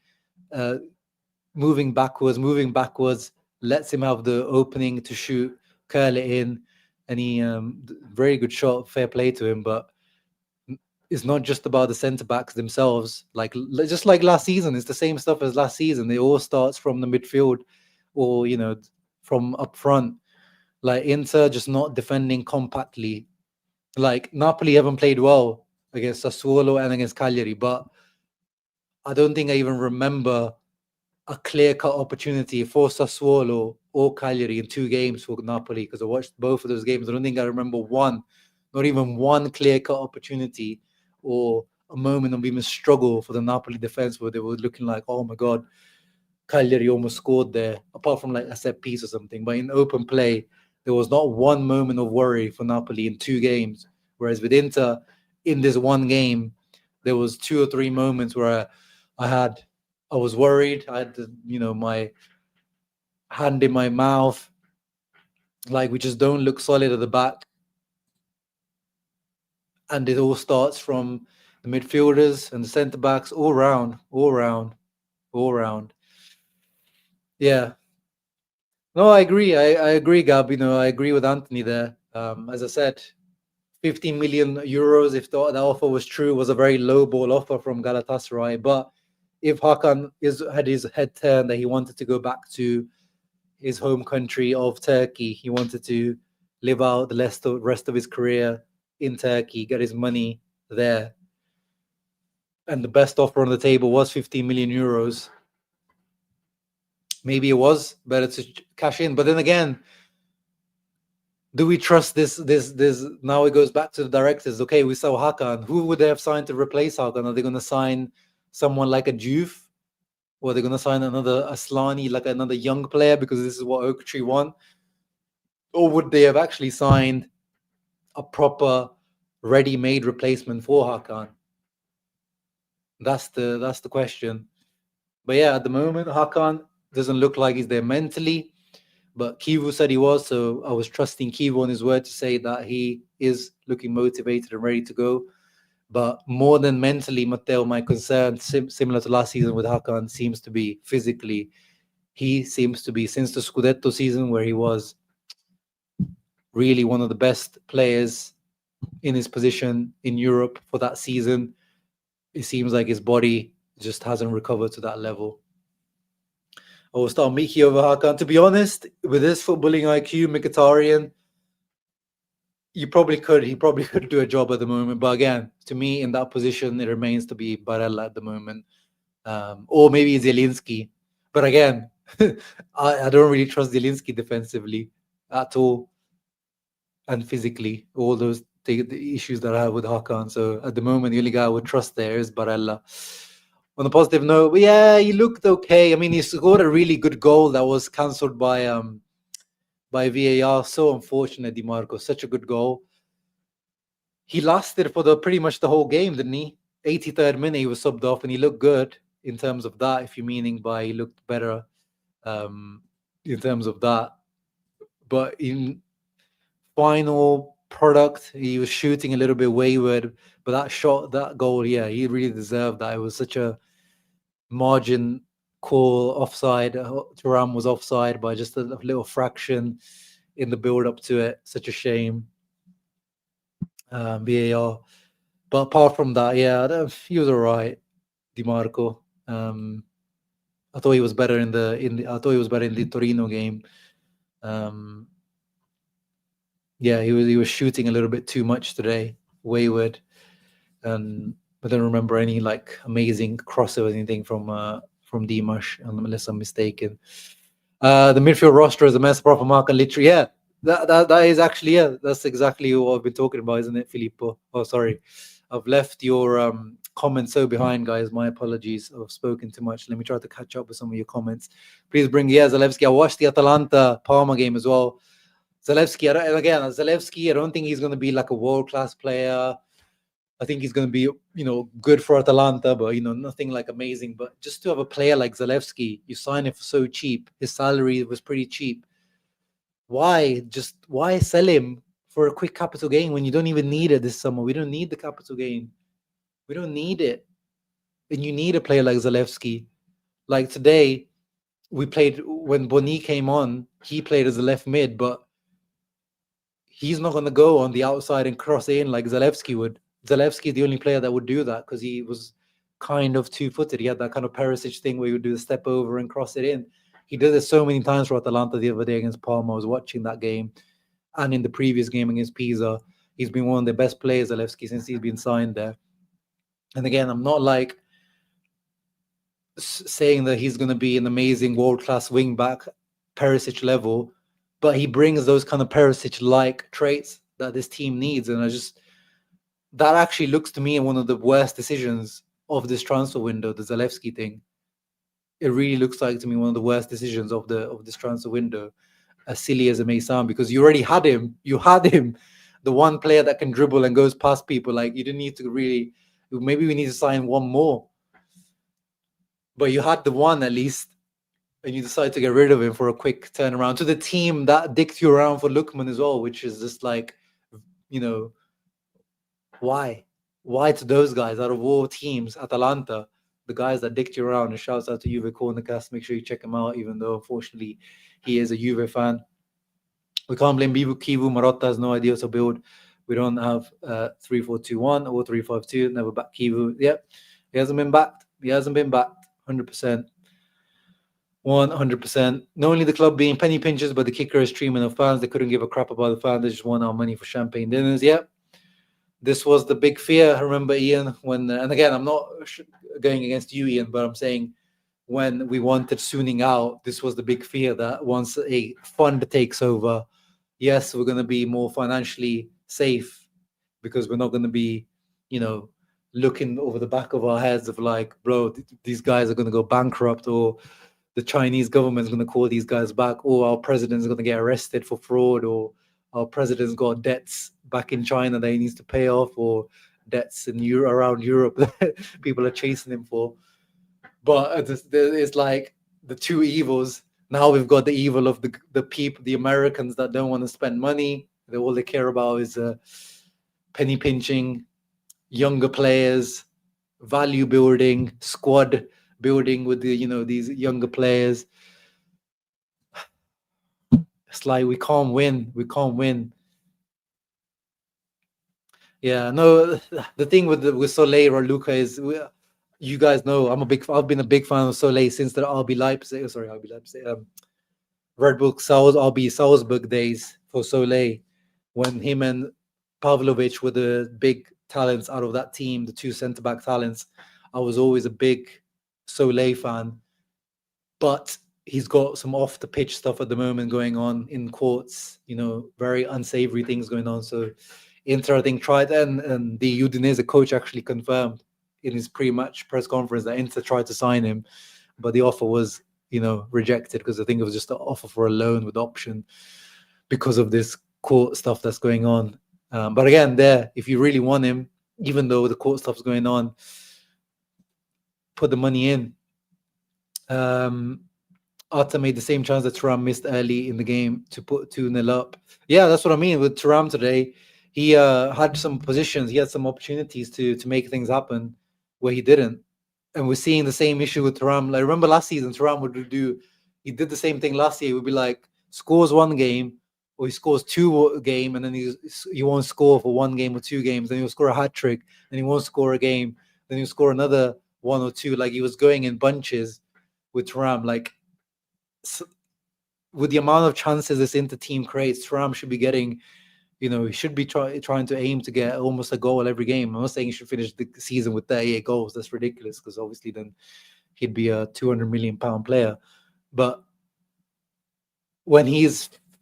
[SPEAKER 1] moving backwards, lets him have the opening to shoot, curl it in, and he very good shot, fair play to him. But it's not just about the centre backs themselves. Like just like last season, it's the same stuff as last season. It all starts from the midfield, or from up front. Like Inter just not defending compactly. Like Napoli haven't played well against Sassuolo and against Cagliari, but I don't think I even remember a clear-cut opportunity for Sassuolo or Cagliari in 2 games for Napoli, because I watched both of those games. I don't think I remember one, not even one clear-cut opportunity or a moment of even struggle for the Napoli defense where they were looking like, oh my God, Cagliari almost scored there, apart from like a set piece or something. But in open play, there was not one moment of worry for Napoli in 2 games. Whereas with Inter, in this one game, there was 2 or 3 moments where I was worried. I had my hand in my mouth. Like, we just don't look solid at the back. And it all starts from the midfielders and the centre backs, all round. Yeah. No, I agree. I agree, Gab. I agree with Anthony there. As I said, 15 million euros, if the offer was true, was a very low ball offer from Galatasaray. But if Hakan had his head turned that he wanted to go back to his home country of Turkey, he wanted to live out the rest of his career in Turkey, get his money there, and the best offer on the table was 15 million euros, maybe it was better to cash in. But then again, do we trust this? Now it goes back to the directors. Okay, we saw Hakan. Who would they have signed to replace Hakan? Are they going to sign someone like a Juve? Or are they going to sign another Aslani, like another young player, because this is what Oak Tree want? Or would they have actually signed a proper, ready-made replacement for Hakan? That's the question. But yeah, at the moment, Hakan doesn't look like he's there mentally. But Chivu said he was, so I was trusting Chivu on his word to say that he is looking motivated and ready to go. But more than mentally, Matteo, my concern, similar to last season with Hakan, seems to be physically. He seems to be, since the Scudetto season, where he was really one of the best players in his position in Europe for that season, it seems like his body just hasn't recovered to that level. I will start Miki over Hakan. To be honest, with his footballing IQ, Mkhitaryan, he probably could do a job at the moment. But again, to me, in that position, it remains to be Barella at the moment. Or maybe Zielinski. But again, I don't really trust Zielinski defensively at all. And physically, all those the issues that I have with Hakan. So at the moment, the only guy I would trust there is Barella. On a positive note, but yeah, he looked okay. I mean, he scored a really good goal that was cancelled by VAR. So unfortunate, Di Marco. Such a good goal. He lasted for pretty much the whole game, didn't he? 83rd minute, he was subbed off, and he looked good in terms of that. If you're meaning by he looked better, in terms of that. But in final product, he was shooting a little bit wayward. But that goal, yeah, he really deserved that. It was such a margin call offside. Thuram was offside by just a little fraction in the build up to it. Such a shame. VAR. But apart from that, yeah, he was all right, Di Marco. I thought he was better in the Torino game. Yeah, he was shooting a little bit too much today, wayward. I don't remember any like amazing crossover or anything from Dimash, unless I'm mistaken. The midfield roster is a mess, apart from Mark and literally, yeah. That is actually, yeah, that's exactly what I've been talking about, isn't it, Filippo? Oh, sorry. I've left your comments so behind, guys. My apologies. I've spoken too much. Let me try to catch up with some of your comments. Please bring, yeah, Zalewski. I watched the Atalanta Parma game as well. Zalewski, I don't think he's going to be like a world-class player. I think he's going to be, good for Atalanta, but, nothing like amazing. But just to have a player like Zalewski, you sign him for so cheap. His salary was pretty cheap. Why sell him for a quick capital gain when you don't even need it this summer? We don't need the capital gain. We don't need it. And you need a player like Zalewski. Like today, we played when Boni came on, he played as a left mid, but he's not going to go on the outside and cross in like Zalewski would. Zalewski is the only player that would do that because he was kind of two-footed. He had that kind of Perisic thing where he would do the step over and cross it in. He did it so many times for Atalanta the other day against Parma. I was watching that game. And in the previous game against Pisa, he's been one of the best players, Zalewski, since he's been signed there. And again, I'm not like saying that he's going to be an amazing world-class wing-back, Perisic level, but he brings those kind of Perisic-like traits that this team needs. And that actually looks to me one of the worst decisions of this transfer window, the Zalewski thing. It really looks like to me one of the worst decisions of this transfer window, as silly as it may sound, because you already had him. You had him, the one player that can dribble and goes past people. Like, you didn't need to really, maybe we need to sign one more. But you had the one at least, and you decided to get rid of him for a quick turnaround to the team that dicked you around for Lookman as well, which is just like, why? Why to those guys out of all teams, Atalanta, the guys that dicked you around? And shouts out to Juve Cornercast. Make sure you check him out, even though unfortunately he is a Juve fan. We can't blame Chivu. Marotta has no idea to build. We don't have 3-4-2-1 or 3-5-2. Never back Chivu. Yep, he hasn't been backed. 100%. 100%. Not only the club being penny pinchers, but the kicker is streaming of fans. They couldn't give a crap about the fans. They just want our money for champagne dinners. Yep. This was the big fear. I remember, Ian, when, and again, I'm not going against you, Ian, but I'm saying when we wanted Suning out, this was the big fear that once a fund takes over, yes, we're going to be more financially safe because we're not going to be, looking over the back of our heads of like, bro, these guys are going to go bankrupt, or the Chinese government is going to call these guys back, or our president is going to get arrested for fraud, or our president's got debts back in China that he needs to pay off, or debts around Europe that people are chasing him for. But it's like the two evils. Now we've got the evil of the people, the Americans that don't want to spend money. All they care about is penny pinching, younger players, value building, squad building with these younger players. It's like we can't win. Yeah, no. The thing with Soleil or Luca is, you guys know I've been a big fan of Soleil since the RB Leipzig. Red Bull RB Salzburg days for Soleil, when him and Pavlovic were the big talents out of that team, the two centre-back talents. I was always a big Soleil fan, but he's got some off-the-pitch stuff at the moment going on, in quotes, very unsavory things going on. So Inter, I think, tried, and the Udinese coach actually confirmed in his pre-match press conference that Inter tried to sign him, but the offer was, rejected, because I think it was just an offer for a loan with option because of this court stuff that's going on. But again, if you really want him, even though the court stuff's going on, put the money in. Arta made the same chance that Thuram missed early in the game to put 2-0 up. Yeah, that's what I mean with Thuram today. He had some positions, he had some opportunities to make things happen where he didn't. And we're seeing the same issue with Thuram. Like, remember last season, Thuram he did the same thing last year. He would be like, scores one game, or he scores two game, and then he won't score for one game or two games. Then he'll score a hat trick, then he won't score a game. Then he'll score another one or two. Like, he was going in bunches with Thuram. Like, with the amount of chances this Inter team creates, Thuram should be getting, he should be trying to aim to get almost a goal every game. I'm not saying he should finish the season with 38 goals. That's ridiculous, because obviously then he'd be a 200 million pound player. But when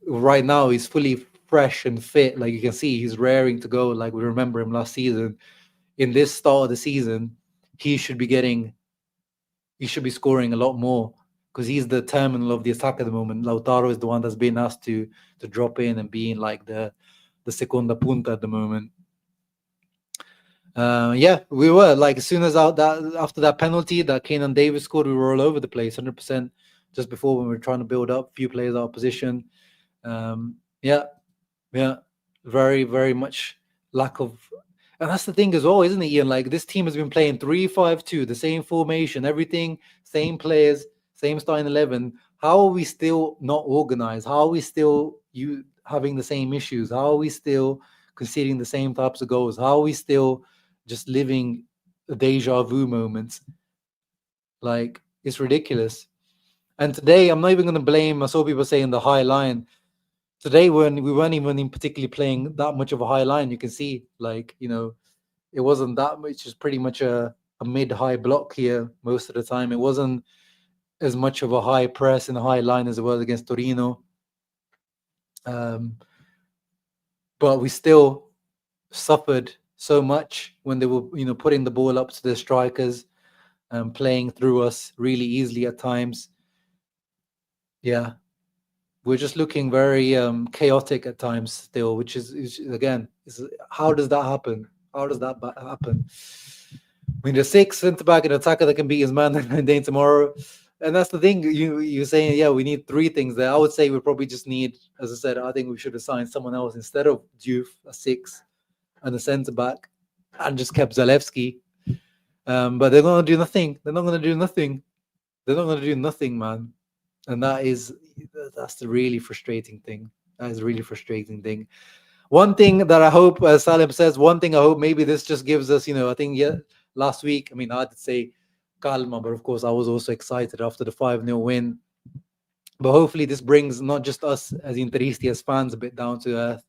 [SPEAKER 1] right now, he's fully fresh and fit. Like, you can see, he's raring to go. Like, we remember him last season. In this start of the season, he should be scoring a lot more, because he's the terminal of the attack at the moment. Lautaro is the one that's been asked to drop in and being like the segunda punta at the moment. Yeah, we were like, as soon as after that penalty that Kenan Davis scored, we were all over the place, 100%. Just before, when we were trying to build up a few players out of position. Yeah, very, very much lack of. And that's the thing as well, isn't it, Ian? Like, this team has been playing 3-5-2, the same formation, everything, same players, same starting 11. How are we still not organized? How are we still having the same issues? How are we still conceding the same types of goals? How are we still just living a deja vu moments? Like, it's ridiculous. And today, I'm not even going to blame, I saw people saying the high line. Today, when we weren't even particularly playing that much of a high line, you can see, like, it wasn't that much. It's pretty much a mid-high block here most of the time. It wasn't as much of a high press and a high line as it was against Torino. But we still suffered so much when they were, putting the ball up to the strikers and playing through us really easily at times. Yeah, we're just looking very chaotic at times still, which is again, how does that happen? How does that happen? I mean, the 6 centre back and attacker that can beat his man day tomorrow. And that's the thing. You're saying, yeah, we need 3 things there. I would say we probably just need, as I said, I think we should have signed someone else instead of Diouf, a 6 and a centre back, and just kept Zalewski. But they're going to do nothing. They're not going to do nothing. They're not going to do nothing, man. And that's the really frustrating thing. That is a really frustrating thing. One thing that I hope, as Salim says, one thing I hope maybe this just gives us, I think, last week, I mean, I had to say calma, but of course I was also excited after the 5-0 win. But hopefully this brings not just us as Interisti, as fans, a bit down to earth,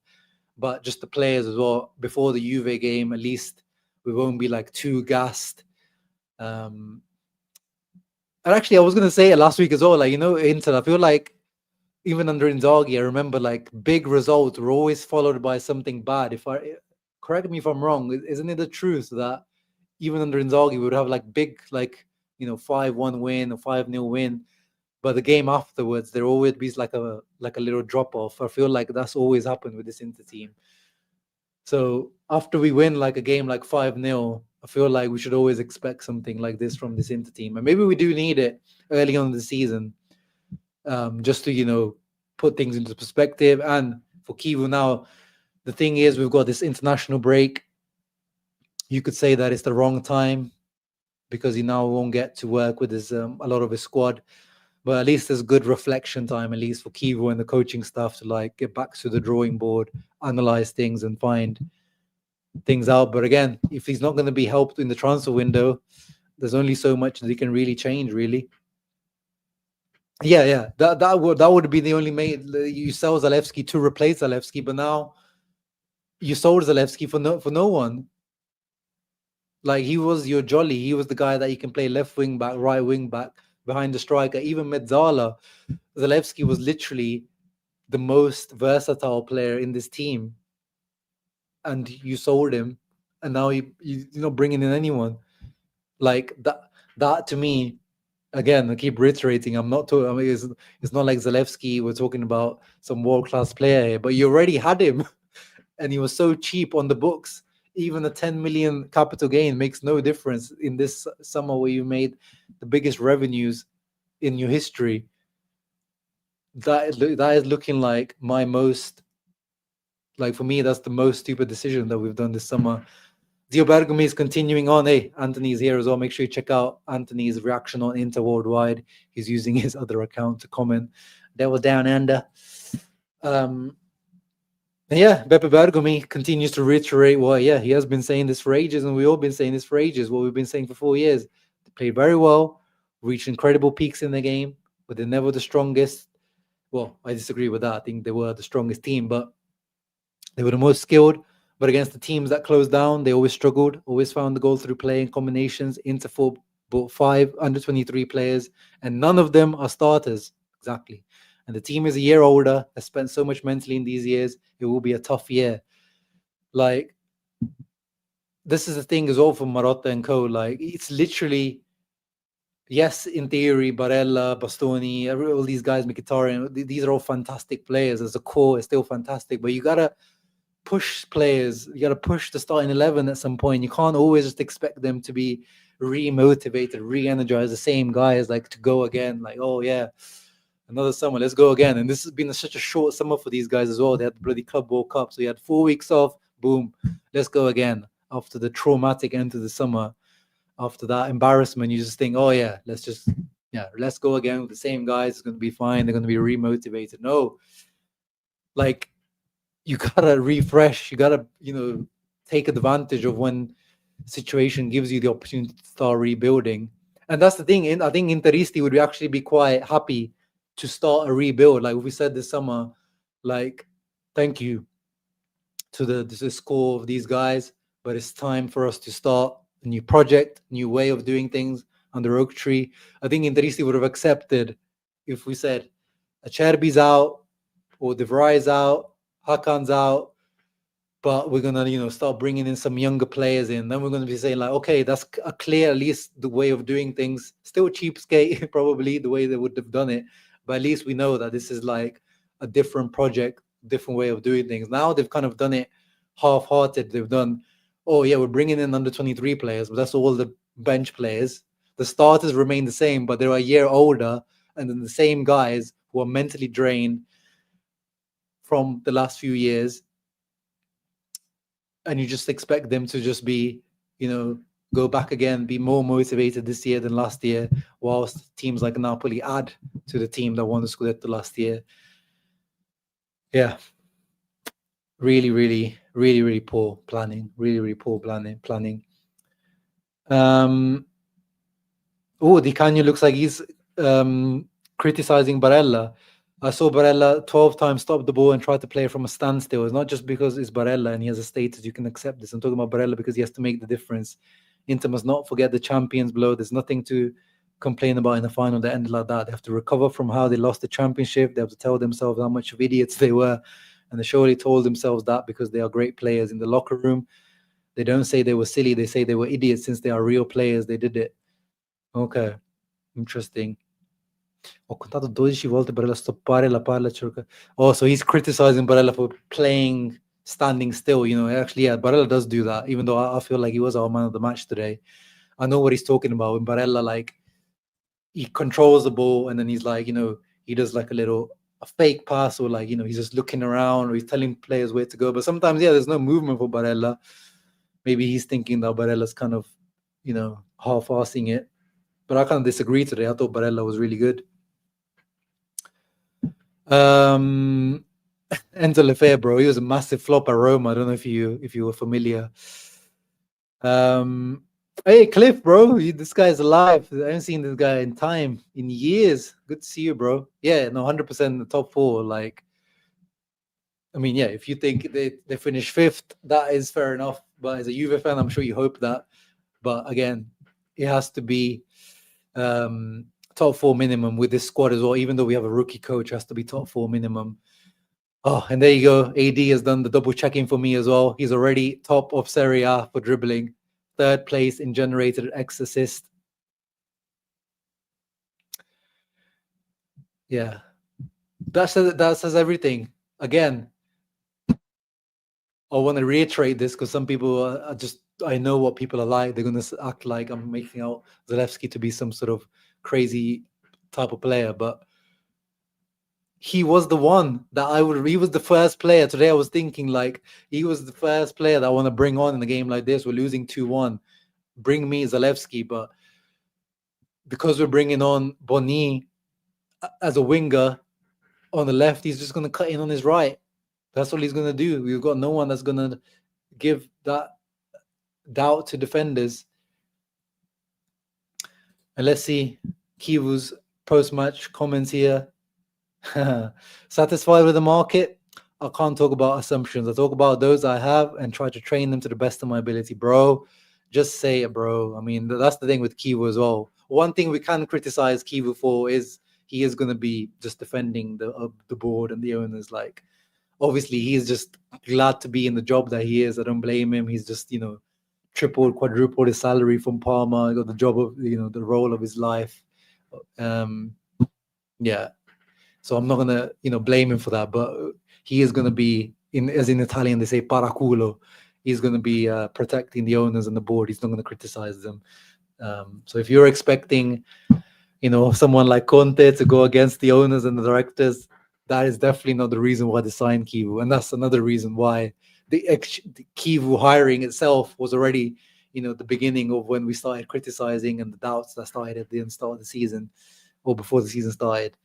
[SPEAKER 1] but just the players as well. Before the Juve game, at least we won't be like too gassed. And actually, I was going to say it last week as well, like, Inter, I feel like even under Inzaghi, I remember like big results were always followed by something bad. Correct me if I'm wrong, isn't it the truth that even under Inzaghi we would have like big, like, 5-1 win or 5-0 win, but the game afterwards there always be like a little drop off. I feel like that's always happened with this Inter team. So after we win like a game like 5-0, I feel like we should always expect something like this from this Inter team, and maybe we do need it early on in the season. Just to, put things into perspective. And for Chivu now, the thing is, we've got this international break. You could say that it's the wrong time because he now won't get to work with a lot of his squad. But at least there's good reflection time, at least for Chivu and the coaching staff, to like get back to the drawing board, analyze things and find things out. But again, if he's not going to be helped in the transfer window, there's only so much that he can really change, really. Yeah. That would be the only you sell Zalewski to replace Zalewski, but now you sold Zalewski for no one. Like, he was your jolly. He was the guy that you can play left wing back, right wing back, behind the striker, even Mezzala. Zalewski was literally the most versatile player in this team, and you sold him, and now you're not bringing in anyone like that. That to me, again, I keep reiterating, I'm not talking. I mean, it's not like Zalewski. We're talking about some world-class player here, but you already had him, and he was so cheap on the books. Even a 10 million capital gain makes no difference in this summer where you made the biggest revenues in your history. That is looking like my most, like, for me, that's the most stupid decision that we've done this summer. Zio Bergami is continuing on. Hey, Anthony's here as well. Make sure you check out Anthony's reaction on Inter Worldwide. He's using his other account to comment. That was down under. Yeah, Beppe Bergomi continues to reiterate he has been saying this for ages, and we've all been saying this for ages, what we've been saying for 4 years. They played very well, reached incredible peaks in the game, but they're never the strongest. Well, I disagree with that. I think they were the strongest team, but they were the most skilled. But against the teams that closed down, they always struggled, always found the goal through playing combinations. Inter bought 5 under-23 players, and none of them are starters. Exactly. And the team is a year older, has spent so much mentally in these years. It will be a tough year. Like, this is the thing as well for Marotta and co. Like, it's literally, yes, in theory, Barella, Bastoni, all these guys, Mkhitaryan, these are all fantastic players. As a core, it's still fantastic. But you got to push players. You got to push the starting 11 at some point. You can't always just expect them to be re-motivated, re-energized, the same guys, like, to go again. Like, oh, yeah, another summer, let's go again. And this has been such a short summer for these guys as well. They had the bloody Club World Cup. So you had 4 weeks off, boom, let's go again. after the traumatic end to the summer, after that embarrassment, you just think, oh yeah, let's go again with the same guys. It's going to be fine. They're going to be remotivated. No, like you gotta refresh. You gotta, take advantage of when situation gives you the opportunity to start rebuilding. And that's the thing. I think Interisti would actually be quite happy to start a rebuild. Like we said this summer, like, thank you to the score of these guys, but it's time for us to start a new project, new way of doing things under Oak Tree. I think Interisti would have accepted if we said Acerbi's out or De Vrij out, Hakan's out, but we're gonna, start bringing in some younger players in. Then we're gonna be saying like, okay, that's a clear, at least the way of doing things. Still cheapskate, probably the way they would have done it, but at least we know that this is like a different project, different way of doing things. Now they've kind of done it half-hearted. They've done, oh yeah, we're bringing in under 23 players, but that's all the bench players. The starters remain the same, but they're a year older, and then the same guys who are mentally drained from the last few years, and you just expect them to just be, go back again, be more motivated this year than last year, whilst teams like Napoli add to the team that won the Scudetto last year. Yeah. Really, really, really, really poor planning. Really, really poor planning. Di Canio looks like he's criticizing Barella. I saw Barella 12 times stop the ball and try to play from a standstill. It's not just because it's Barella and he has a status, you can accept this. I'm talking about Barella because he has to make the difference. Inter must not forget the champions below. There's nothing to complain about in the final that ended like that. They have to recover from how they lost the championship. They have to tell themselves how much of idiots they were. And they surely told themselves that because they are great players in the locker room. They don't say they were silly. They say they were idiots since they are real players. They did it. Okay. Interesting. Ho contato 12 volte Barella stoppare la palla. Oh, so he's criticizing Barella for playing standing still. Actually, yeah, Barella does do that, even though I feel like he was our man of the match today. I know what he's talking about. When Barella, like, he controls the ball and then he's like, he does like a fake pass, or like, he's just looking around, or he's telling players where to go. But sometimes, yeah, there's no movement for Barella. Maybe he's thinking that Barella's kind of, half-assing it. But I kind of disagree today. I thought Barella was really good. Enzo Lefebvre, bro, he was a massive flop at Roma. I don't know if you were familiar. Hey, Cliff, bro, this guy's alive. I haven't seen this guy in years. Good to see you, bro. Yeah, no, 100% in the top 4. Like, I mean, yeah, if you think they finish 5th, that is fair enough. But as a Juve fan, I'm sure you hope that. But again, it has to be top 4 minimum with this squad as well. Even though we have a rookie coach, it has to be top 4 minimum. Oh, and there you go. AD has done the double checking for me as well. He's already top of Serie A for dribbling, 3rd place in generated X assist. Yeah, that says everything. Again, I want to reiterate this because some people I know what people are like. They're going to act like I'm making out Zalewski to be some sort of crazy type of player, but he was the one that he was the first player. Today I was thinking like he was the first player that I want to bring on in a game like this. We're losing 2-1. Bring me Zalewski, but because we're bringing on Boni as a winger on the left, he's just going to cut in on his right. That's all he's going to do. We've got no one that's going to give that doubt to defenders. And let's see Chivu's post-match comments here. Satisfied with the market? I can't talk about assumptions. I talk about those I have and try to train them to the best of my ability. Bro, just say it, bro. I mean, that's the thing with Chivu as well. One thing we can criticize Chivu for is he is going to be just defending the board and the owners. Like, obviously, he's just glad to be in the job that he is. I don't blame him. He's just, tripled, quadrupled his salary from Parma. He got the job of, the role of his life. Yeah. So I'm not going to, blame him for that. But he is going to be, as in Italian, they say paraculo. He's going to be protecting the owners and the board. He's not going to criticize them. So if you're expecting, someone like Conte to go against the owners and the directors, that is definitely not the reason why they signed Chivu. And that's another reason why the Chivu hiring itself was already, the beginning of when we started criticizing and the doubts that started at the start of the season or before the season started.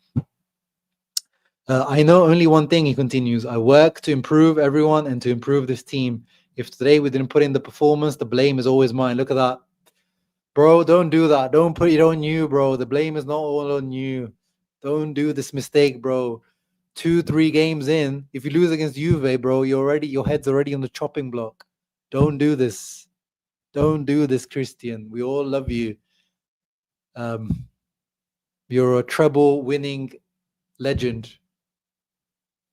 [SPEAKER 1] I know only one thing, he continues. I work to improve everyone and to improve this team. If today we didn't put in the performance, the blame is always mine. Look at that. Bro, don't do that. Don't put it on you, bro. The blame is not all on you. Don't do this mistake, bro. 2-3 games in, if you lose against Juve, bro, your head's already on the chopping block. Don't do this. Don't do this, Christian. We all love you. You're a treble winning legend.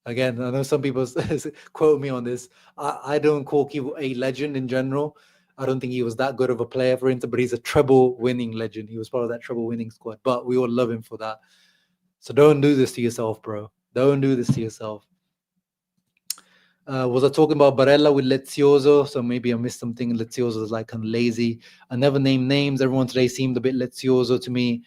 [SPEAKER 1] Again, I know some people quote me on this. I don't call Chivu a legend in general. I don't think he was that good of a player for Inter, but he's a treble winning legend. He was part of that treble winning squad, but we all love him for that. So don't do this to yourself, bro. Don't do this to yourself. Was I talking about Barella with Lezioso? So maybe I missed something. Lezioso is like kind of lazy. I never named names. Everyone today seemed a bit Lezioso to me,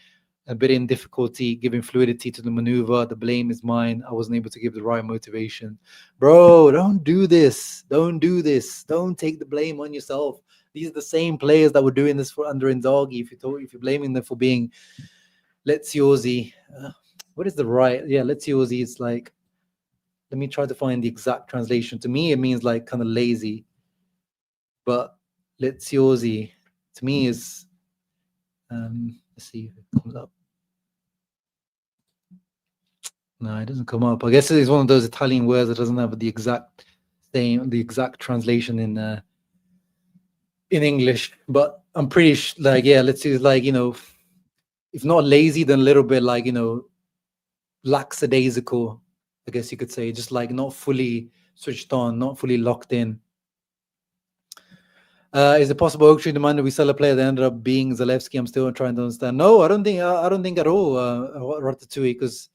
[SPEAKER 1] a bit in difficulty, giving fluidity to the maneuver. The blame is mine. I wasn't able to give the right motivation. Bro, don't do this. Don't do this. Don't take the blame on yourself. These are the same players that were doing this for under Inzaghi. If you're blaming them for being Leziosi, what is the right? Yeah, Leziosi is like. Let me try to find the exact translation. To me, it means like kind of lazy. But Leziosi, to me, is let's see if it comes up. No, it doesn't come up. I guess it's one of those Italian words that doesn't have the exact translation in English. But I'm pretty Leziosi is like, if not lazy, then a little bit like, lackadaisical, I guess you could say, just like not fully switched on, not fully locked in. Is it possible Oak Tree demanded we sell a player that ended up being Zalewski? I'm still trying to understand. No, I don't think at all, Ratatouille, because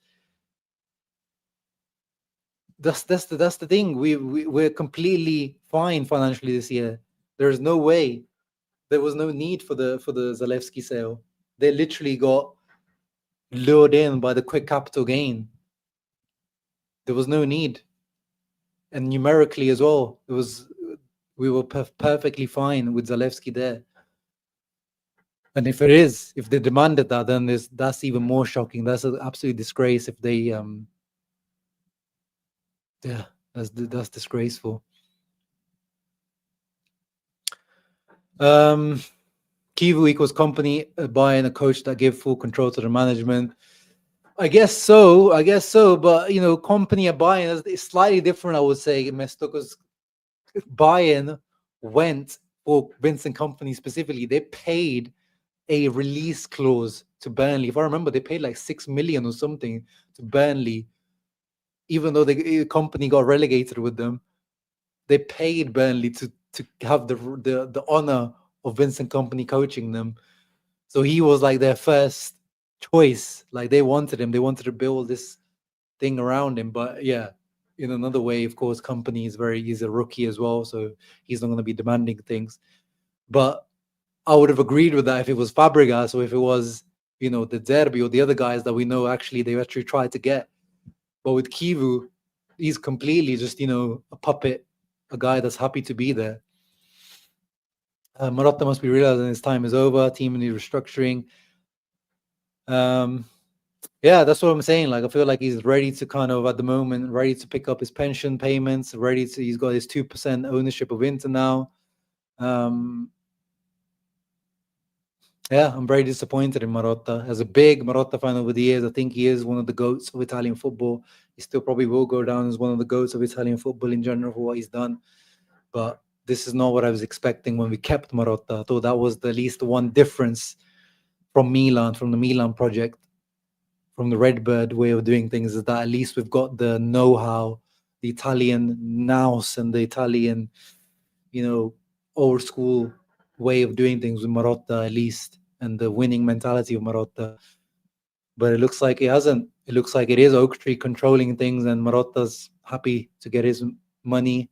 [SPEAKER 1] that's the thing. We're completely fine financially this year. There's no way. There was no need for the Zalewski sale. They literally got lured in by the quick capital gain. There was no need, and numerically as well, we were perfectly fine with Zalewski there. And if they demanded that, then that's even more shocking. That's an absolute disgrace if they that's disgraceful. Chivu equals company buying a coach that give full control to the management. I guess so. But company buying is slightly different, I would say, Mesto, because Bayern went for Vincent Kompany specifically. They paid a release clause to Burnley. If I remember, they paid like 6 million or something to Burnley, even though the company got relegated with them. They paid Burnley to have the honor of Vincent Kompany coaching them. So he was like their first choice. Like they wanted him. They wanted to build this thing around him. But yeah, in another way, of course, Kompany he's a rookie as well, so he's not going to be demanding things. But I would have agreed with that if it was Fabregas or if it was, the Derby or the other guys that we know they actually tried to get. But with Chivu, he's completely just, a puppet, a guy that's happy to be there. Marotta must be realizing his time is over. Team needs restructuring. Yeah, that's what I'm saying. Like, I feel like he's ready to at the moment, ready to pick up his pension payments, he's got his 2% ownership of Inter now. Yeah, I'm very disappointed in Marotta. As a big Marotta fan over the years, I think he is one of the GOATs of Italian football. He still probably will go down as one of the GOATs of Italian football in general for what he's done. But this is not what I was expecting when we kept Marotta. I thought that was the least one difference from Milan, from the Milan project, from the Redbird way of doing things, is that at least we've got the know-how, the Italian nous and the Italian, old school way of doing things with Marotta, at least, and the winning mentality of Marotta. But it looks like it hasn't. It looks like it is Oak Tree controlling things, and Marotta's happy to get his money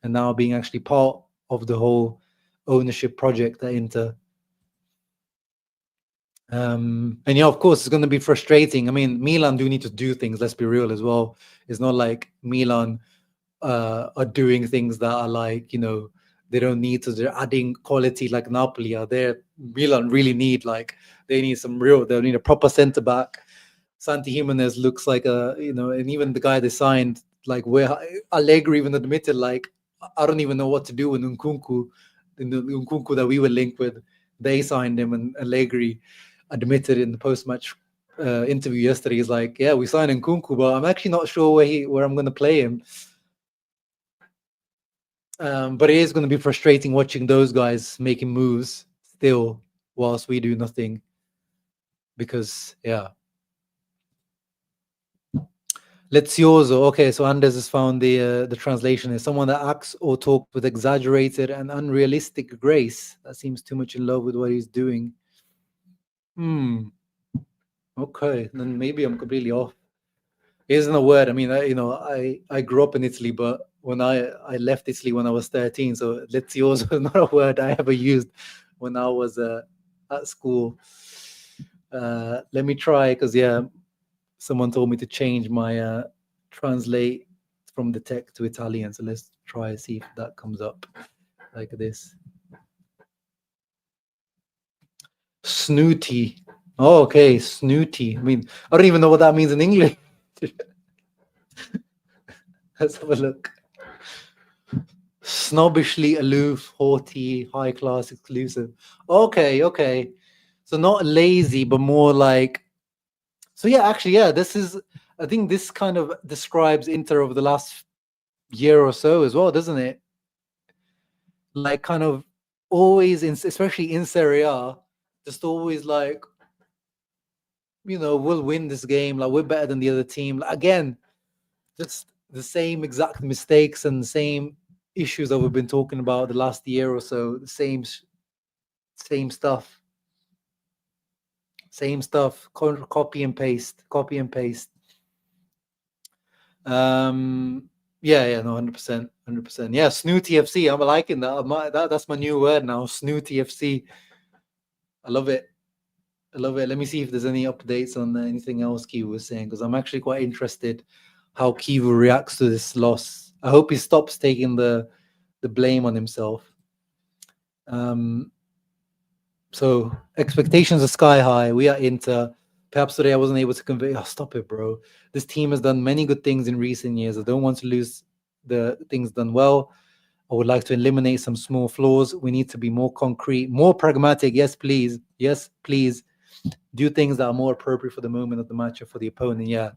[SPEAKER 1] and now being actually part of the whole ownership project at Inter. And of course, it's going to be frustrating. I mean, Milan do need to do things. Let's be real as well. It's not like Milan are doing things that are like, they don't need to. They're adding quality like Napoli are there. Milan really need they need they need a proper centre back. Santi Jimenez looks like and even the guy they signed, where Allegri even admitted, I don't even know what to do with Nkunku, the Nkunku that we were linked with. They signed him, and Allegri admitted in the post-match interview yesterday, he's like, yeah, we signed Nkunku, but I'm actually not sure where I'm going to play him. But it is going to be frustrating watching those guys making moves still whilst we do nothing. Because, yeah. Lezioso. Okay, so Anders has found the translation is someone that acts or talks with exaggerated and unrealistic grace. That seems too much in love with what he's doing. Okay, then maybe I'm completely off. It isn't a word. I mean, I grew up in Italy, but when I left Italy when I was 13, so lezioso is not a word I ever used when I was at school. Let me try, because someone told me to change my translate from the tech to Italian. So let's try and see if that comes up like this. Snooty. Oh, okay, snooty. I mean, I don't even know what that means in English. Let's have a look. Snobbishly aloof, haughty, high class, exclusive. Okay. So not lazy, but more like. So this is. I think this kind of describes Inter over the last year or so as well, doesn't it? Like, kind of always, especially in Serie A, just always like, we'll win this game. Like, we're better than the other team. Like, again, just the same exact mistakes and the same issues that we've been talking about the last year or so. The same stuff. Same stuff. Copy and paste. Yeah, no, 100%. Yeah, Snooty FC. I'm liking that. That's my new word now. Snooty FC. I love it. Let me see if there's any updates on anything else Chivu was saying, because I'm actually quite interested how Chivu reacts to this loss. I hope he stops taking the blame on himself. So expectations are sky high. We are Inter. Perhaps today I wasn't able to convey. Oh, stop it, bro. This team has done many good things in recent years. I don't want to lose the things done well. I would like to eliminate some small flaws. We need to be more concrete, more pragmatic. Yes, please. Do things that are more appropriate for the moment of the match or for the opponent. Yeah.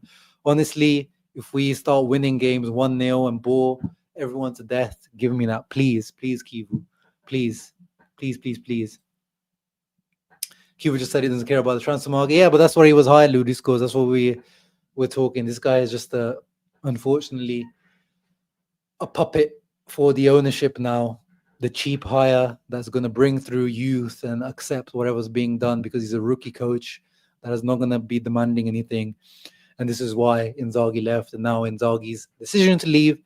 [SPEAKER 1] Honestly, if we start winning games 1-0 and bore everyone to death, give me that. Please, Chivu. Please. Chivu just said he doesn't care about the transfer market. Yeah, but that's where he was hired, Ludisco. That's what we're talking. This guy is just unfortunately a puppet for the ownership now. The cheap hire that's going to bring through youth and accept whatever's being done because he's a rookie coach that is not going to be demanding anything. And this is why Inzaghi left. And now Inzaghi's decision to leave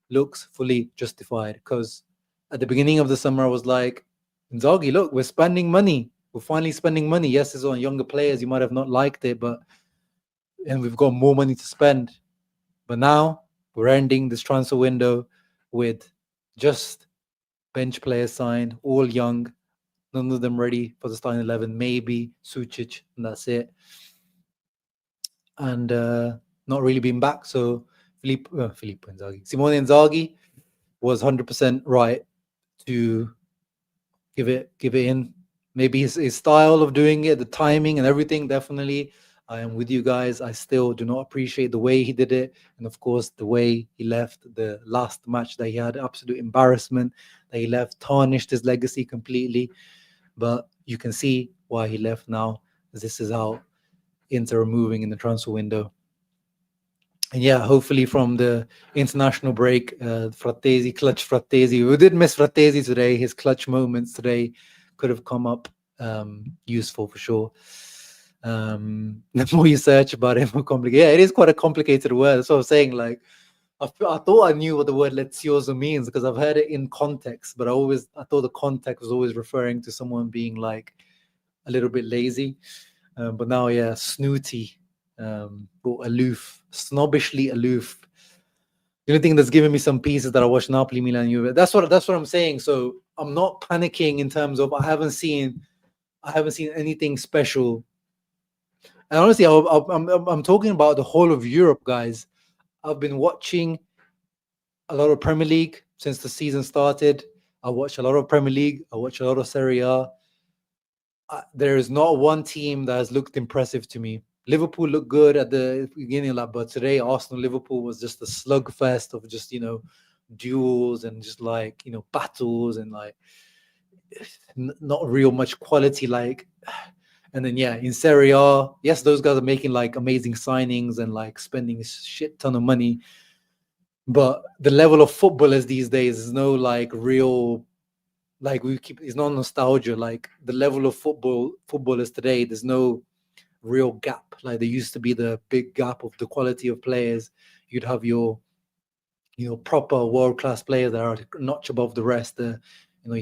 [SPEAKER 1] looks fully justified, because at the beginning of the summer, I was like, Inzaghi, look, we're spending money. We're finally spending money. Yes, it's on younger players. You might have not liked it, and we've got more money to spend. But now we're ending this transfer window with just bench players signed, all young, none of them ready for the starting 11, maybe Sucic, and that's it. And not really been back. So Filippo Inzaghi. Simone Inzaghi was 100% right to give it in. Maybe his style of doing it, the timing and everything, definitely. I am with you guys. I still do not appreciate the way he did it. And of course, the way he left the last match that he had, absolute embarrassment that he left, tarnished his legacy completely. But you can see why he left now, as this is how Inter are moving in the transfer window. And yeah, hopefully from the international break, clutch Frattesi. We did miss Frattesi today. His clutch moments today could have come up useful for sure. The more you search about it, more complicated. Yeah, it is quite a complicated word. That's what I was saying. Like, I thought I knew what the word lezioso means because I've heard it in context, but I thought the context was always referring to someone being like a little bit lazy. But now, yeah, snooty, or aloof, snobbishly aloof. The only thing that's given me some pieces that I watched Napoli, Milan, Juve. That's what I'm saying. So I'm not panicking in terms of I haven't seen anything special. And honestly, I'm talking about the whole of Europe, guys. I've been watching a lot of Premier League since the season started. I watch a lot of Premier League. I watch a lot of Serie A. There is not one team that has looked impressive to me. Liverpool looked good at the beginning of that, but today Arsenal Liverpool was just a slugfest of just duels and just like battles and like not real much quality. Like, and then yeah, in Serie A, yes, those guys are making like amazing signings and like spending a shit ton of money, but the level of footballers these days is no like real like it's not nostalgia. Like the level of footballers today, there's no real gap. Like there used to be the big gap of the quality of players. You'd have your proper world class players that are a notch above the rest. You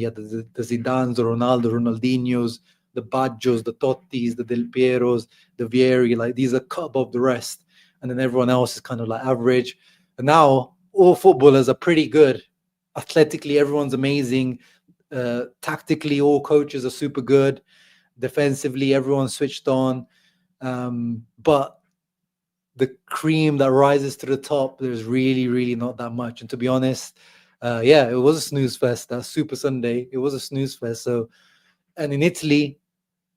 [SPEAKER 1] had the Zidanes, the Ronaldo, Ronaldinhos, the Baggios, the Tottis, the Del Pieros, the Vieri. Like these are cut above the rest, and then everyone else is kind of like average. And now all footballers are pretty good. Athletically, everyone's amazing. Tactically, all coaches are super good. Defensively, everyone's switched on. But the cream that rises to the top, there's really, really not that much. And to be honest, yeah, it was a snooze fest. That Super Sunday, it was a snooze fest. So, and in Italy,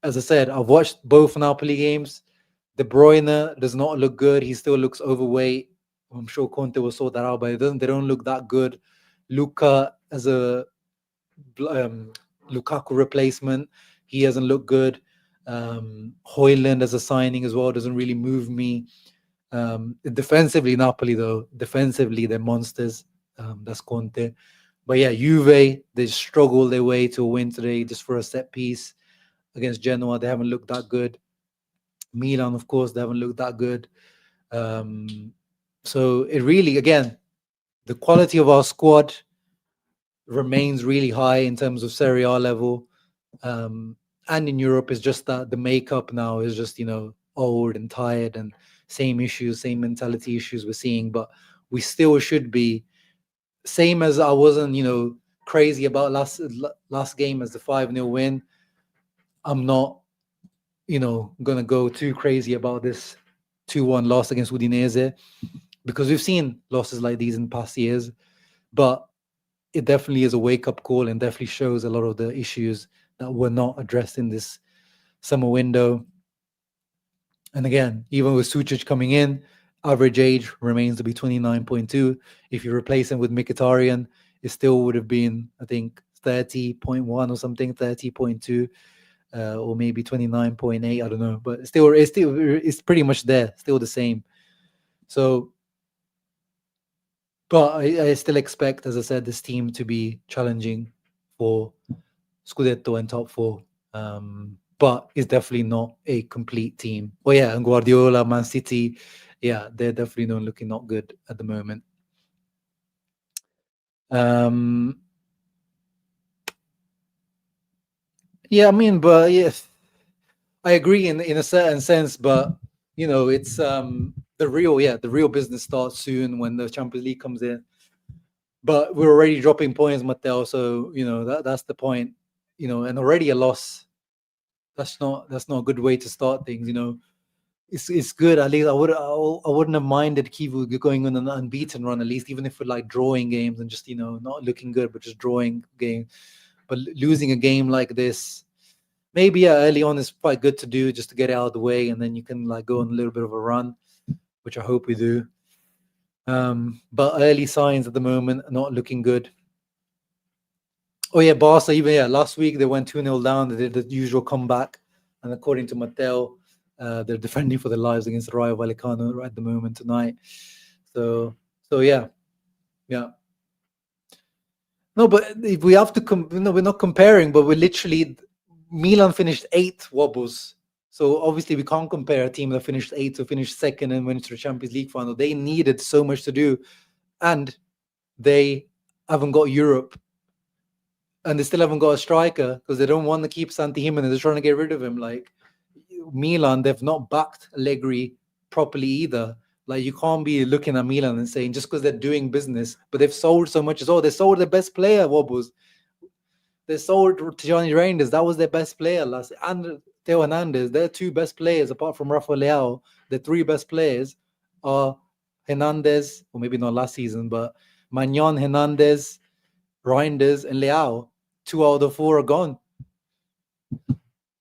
[SPEAKER 1] as I said, I've watched both Napoli games. De Bruyne does not look good. He still looks overweight. I'm sure Conte will sort that out, but they don't look that good. Luca as a Lukaku replacement, he hasn't looked good. Hoyland as a signing as well doesn't really move me. Defensively, Napoli though, defensively they're monsters. That's Conte. But yeah, Juve, they struggle their way to a win today just for a set piece against Genoa. They haven't looked that good. Milan, of course, they haven't looked that good. So it really, again, the quality of our squad remains really high in terms of Serie A level. And in Europe, it's just that the makeup now is just, old and tired and same issues, same mentality issues we're seeing. But we still should be, same as I wasn't, crazy about last game as the 5-0 win. I'm not, going to go too crazy about this 2-1 loss against Udinese because we've seen losses like these in past years. But it definitely is a wake-up call and definitely shows a lot of the issues that were not addressed in this summer window. And again, even with Sucic coming in, average age remains to be 29.2. If you replace him with Mkhitaryan, it still would have been, I think, 30.1 or something, 30.2, or maybe 29.8. I don't know, but it's pretty much there, still the same. So, but I still expect, as I said, this team to be challenging for Scudetto and top four. But it's definitely not a complete team. Oh yeah, and Guardiola, Man City, yeah, they're definitely not looking not good at the moment. Yeah, I mean, but yes, I agree in a certain sense, but it's the real business starts soon when the Champions League comes in. But we're already dropping points, Matteo. So that's the point. And already a loss. That's not a good way to start things. It's good. At least I wouldn't have minded Chivu going on an unbeaten run, at least, even if we're like drawing games and just not looking good, but just drawing games. But losing a game like this, maybe early on is quite good to do just to get it out of the way, and then you can like go on a little bit of a run, which I hope we do. But early signs at the moment are not looking good. Oh yeah, Barca, even last week they went 2-0 down. They did the usual comeback, and according to Mattel, they're defending for their lives against Rayo Vallecano right at the moment tonight. So yeah. No, but if we have to, we're not comparing, but we're literally Milan finished 8th wobbles. So obviously we can't compare a team that finished 8th to finish 2nd and went to the Champions League final. They needed so much to do, and they haven't got Europe. And they still haven't got a striker because they don't want to keep Santi Jimenez. They're trying to get rid of him. Like Milan, they've not backed Allegri properly either. Like, you can't be looking at Milan and saying just because they're doing business, but they've sold so much as well. They sold their best player, Wobbles. They sold Tijani Reinders. That was their best player last. And Theo Hernandez. Their two best players, apart from Rafa Leao, the three best players are Hernandez, or maybe not last season, but Magnon, Hernandez, Reinders, and Leao. 2 out of the 4 are gone.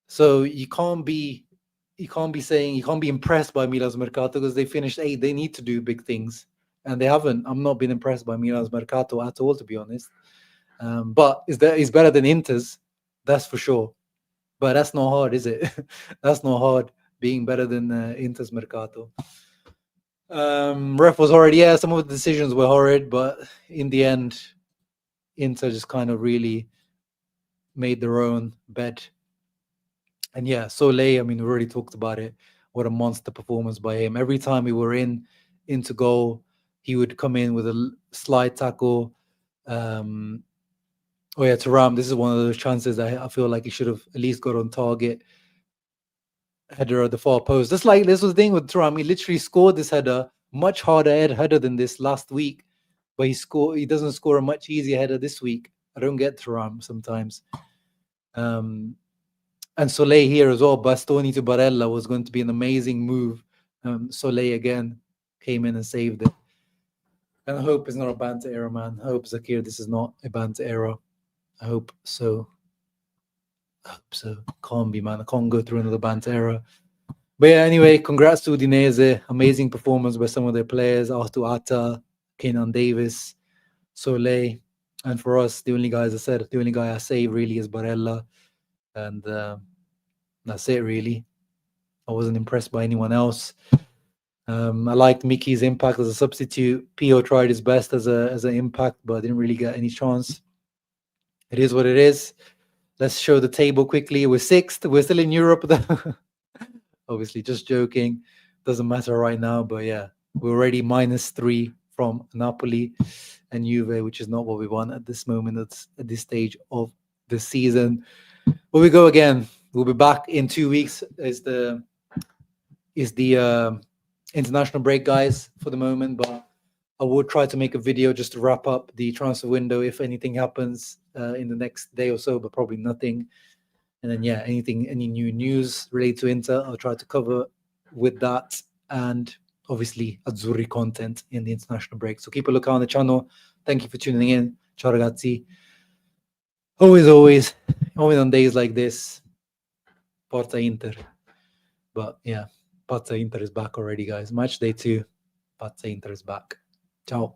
[SPEAKER 1] So you can't be impressed by Milan's Mercato because they finished 8th. They need to do big things, and they haven't. I'm not been impressed by Milan's Mercato at all, to be honest. But is better than Inter's, that's for sure. But that's not hard, is it? That's not hard, being better than Inter's Mercato. Ref was horrid. Yeah, some of the decisions were horrid, but in the end, Inter just kind of really made their own bed. And yeah, Soleil, I mean, we already talked about it. What a monster performance by him. Every time we were into goal, he would come in with a slide tackle. Oh yeah, Thuram, this is one of those chances that I feel like he should have at least got on target. Header at the far post. This was the thing with Thuram. He literally scored this header, much harder header than this last week. But he doesn't score a much easier header this week. I don't get Thuram sometimes. And Soleil here as well. Bastoni to Barella was going to be an amazing move. Soleil again came in and saved it. And I hope it's not a banter error, man. I hope, Zakir, this is not a banter error. I hope so. Can't be, man. I can't go through another banter error. But yeah, anyway, congrats to Udinese. Amazing performance by some of their players. Arthur Atta, Kenan Davis, Soleil. And for us, the only guy I save really is Barella. And that's it, really. I wasn't impressed by anyone else. I liked Mickey's impact as a substitute. Pio tried his best as an impact, but didn't really get any chance. It is what it is. Let's show the table quickly. We're 6th. We're still in Europe. Obviously, just joking. Doesn't matter right now, but yeah, we're already -3 from Napoli and Juve, which is not what we want at this moment. At this stage of the season. But we go again. We'll be back in 2 weeks. Is the international break, guys, for the moment. But I will try to make a video just to wrap up the transfer window if anything happens in the next day or so, but probably nothing. And then, yeah, any new news related to Inter, I'll try to cover with that. And obviously, Azzurri content in the international break. So keep a lookout on the channel. Thank you for tuning in. Ciao, ragazzi. Always on days like this, Forza Inter. But yeah, Forza Inter is back already, guys. Match day 2, Forza Inter is back. Ciao.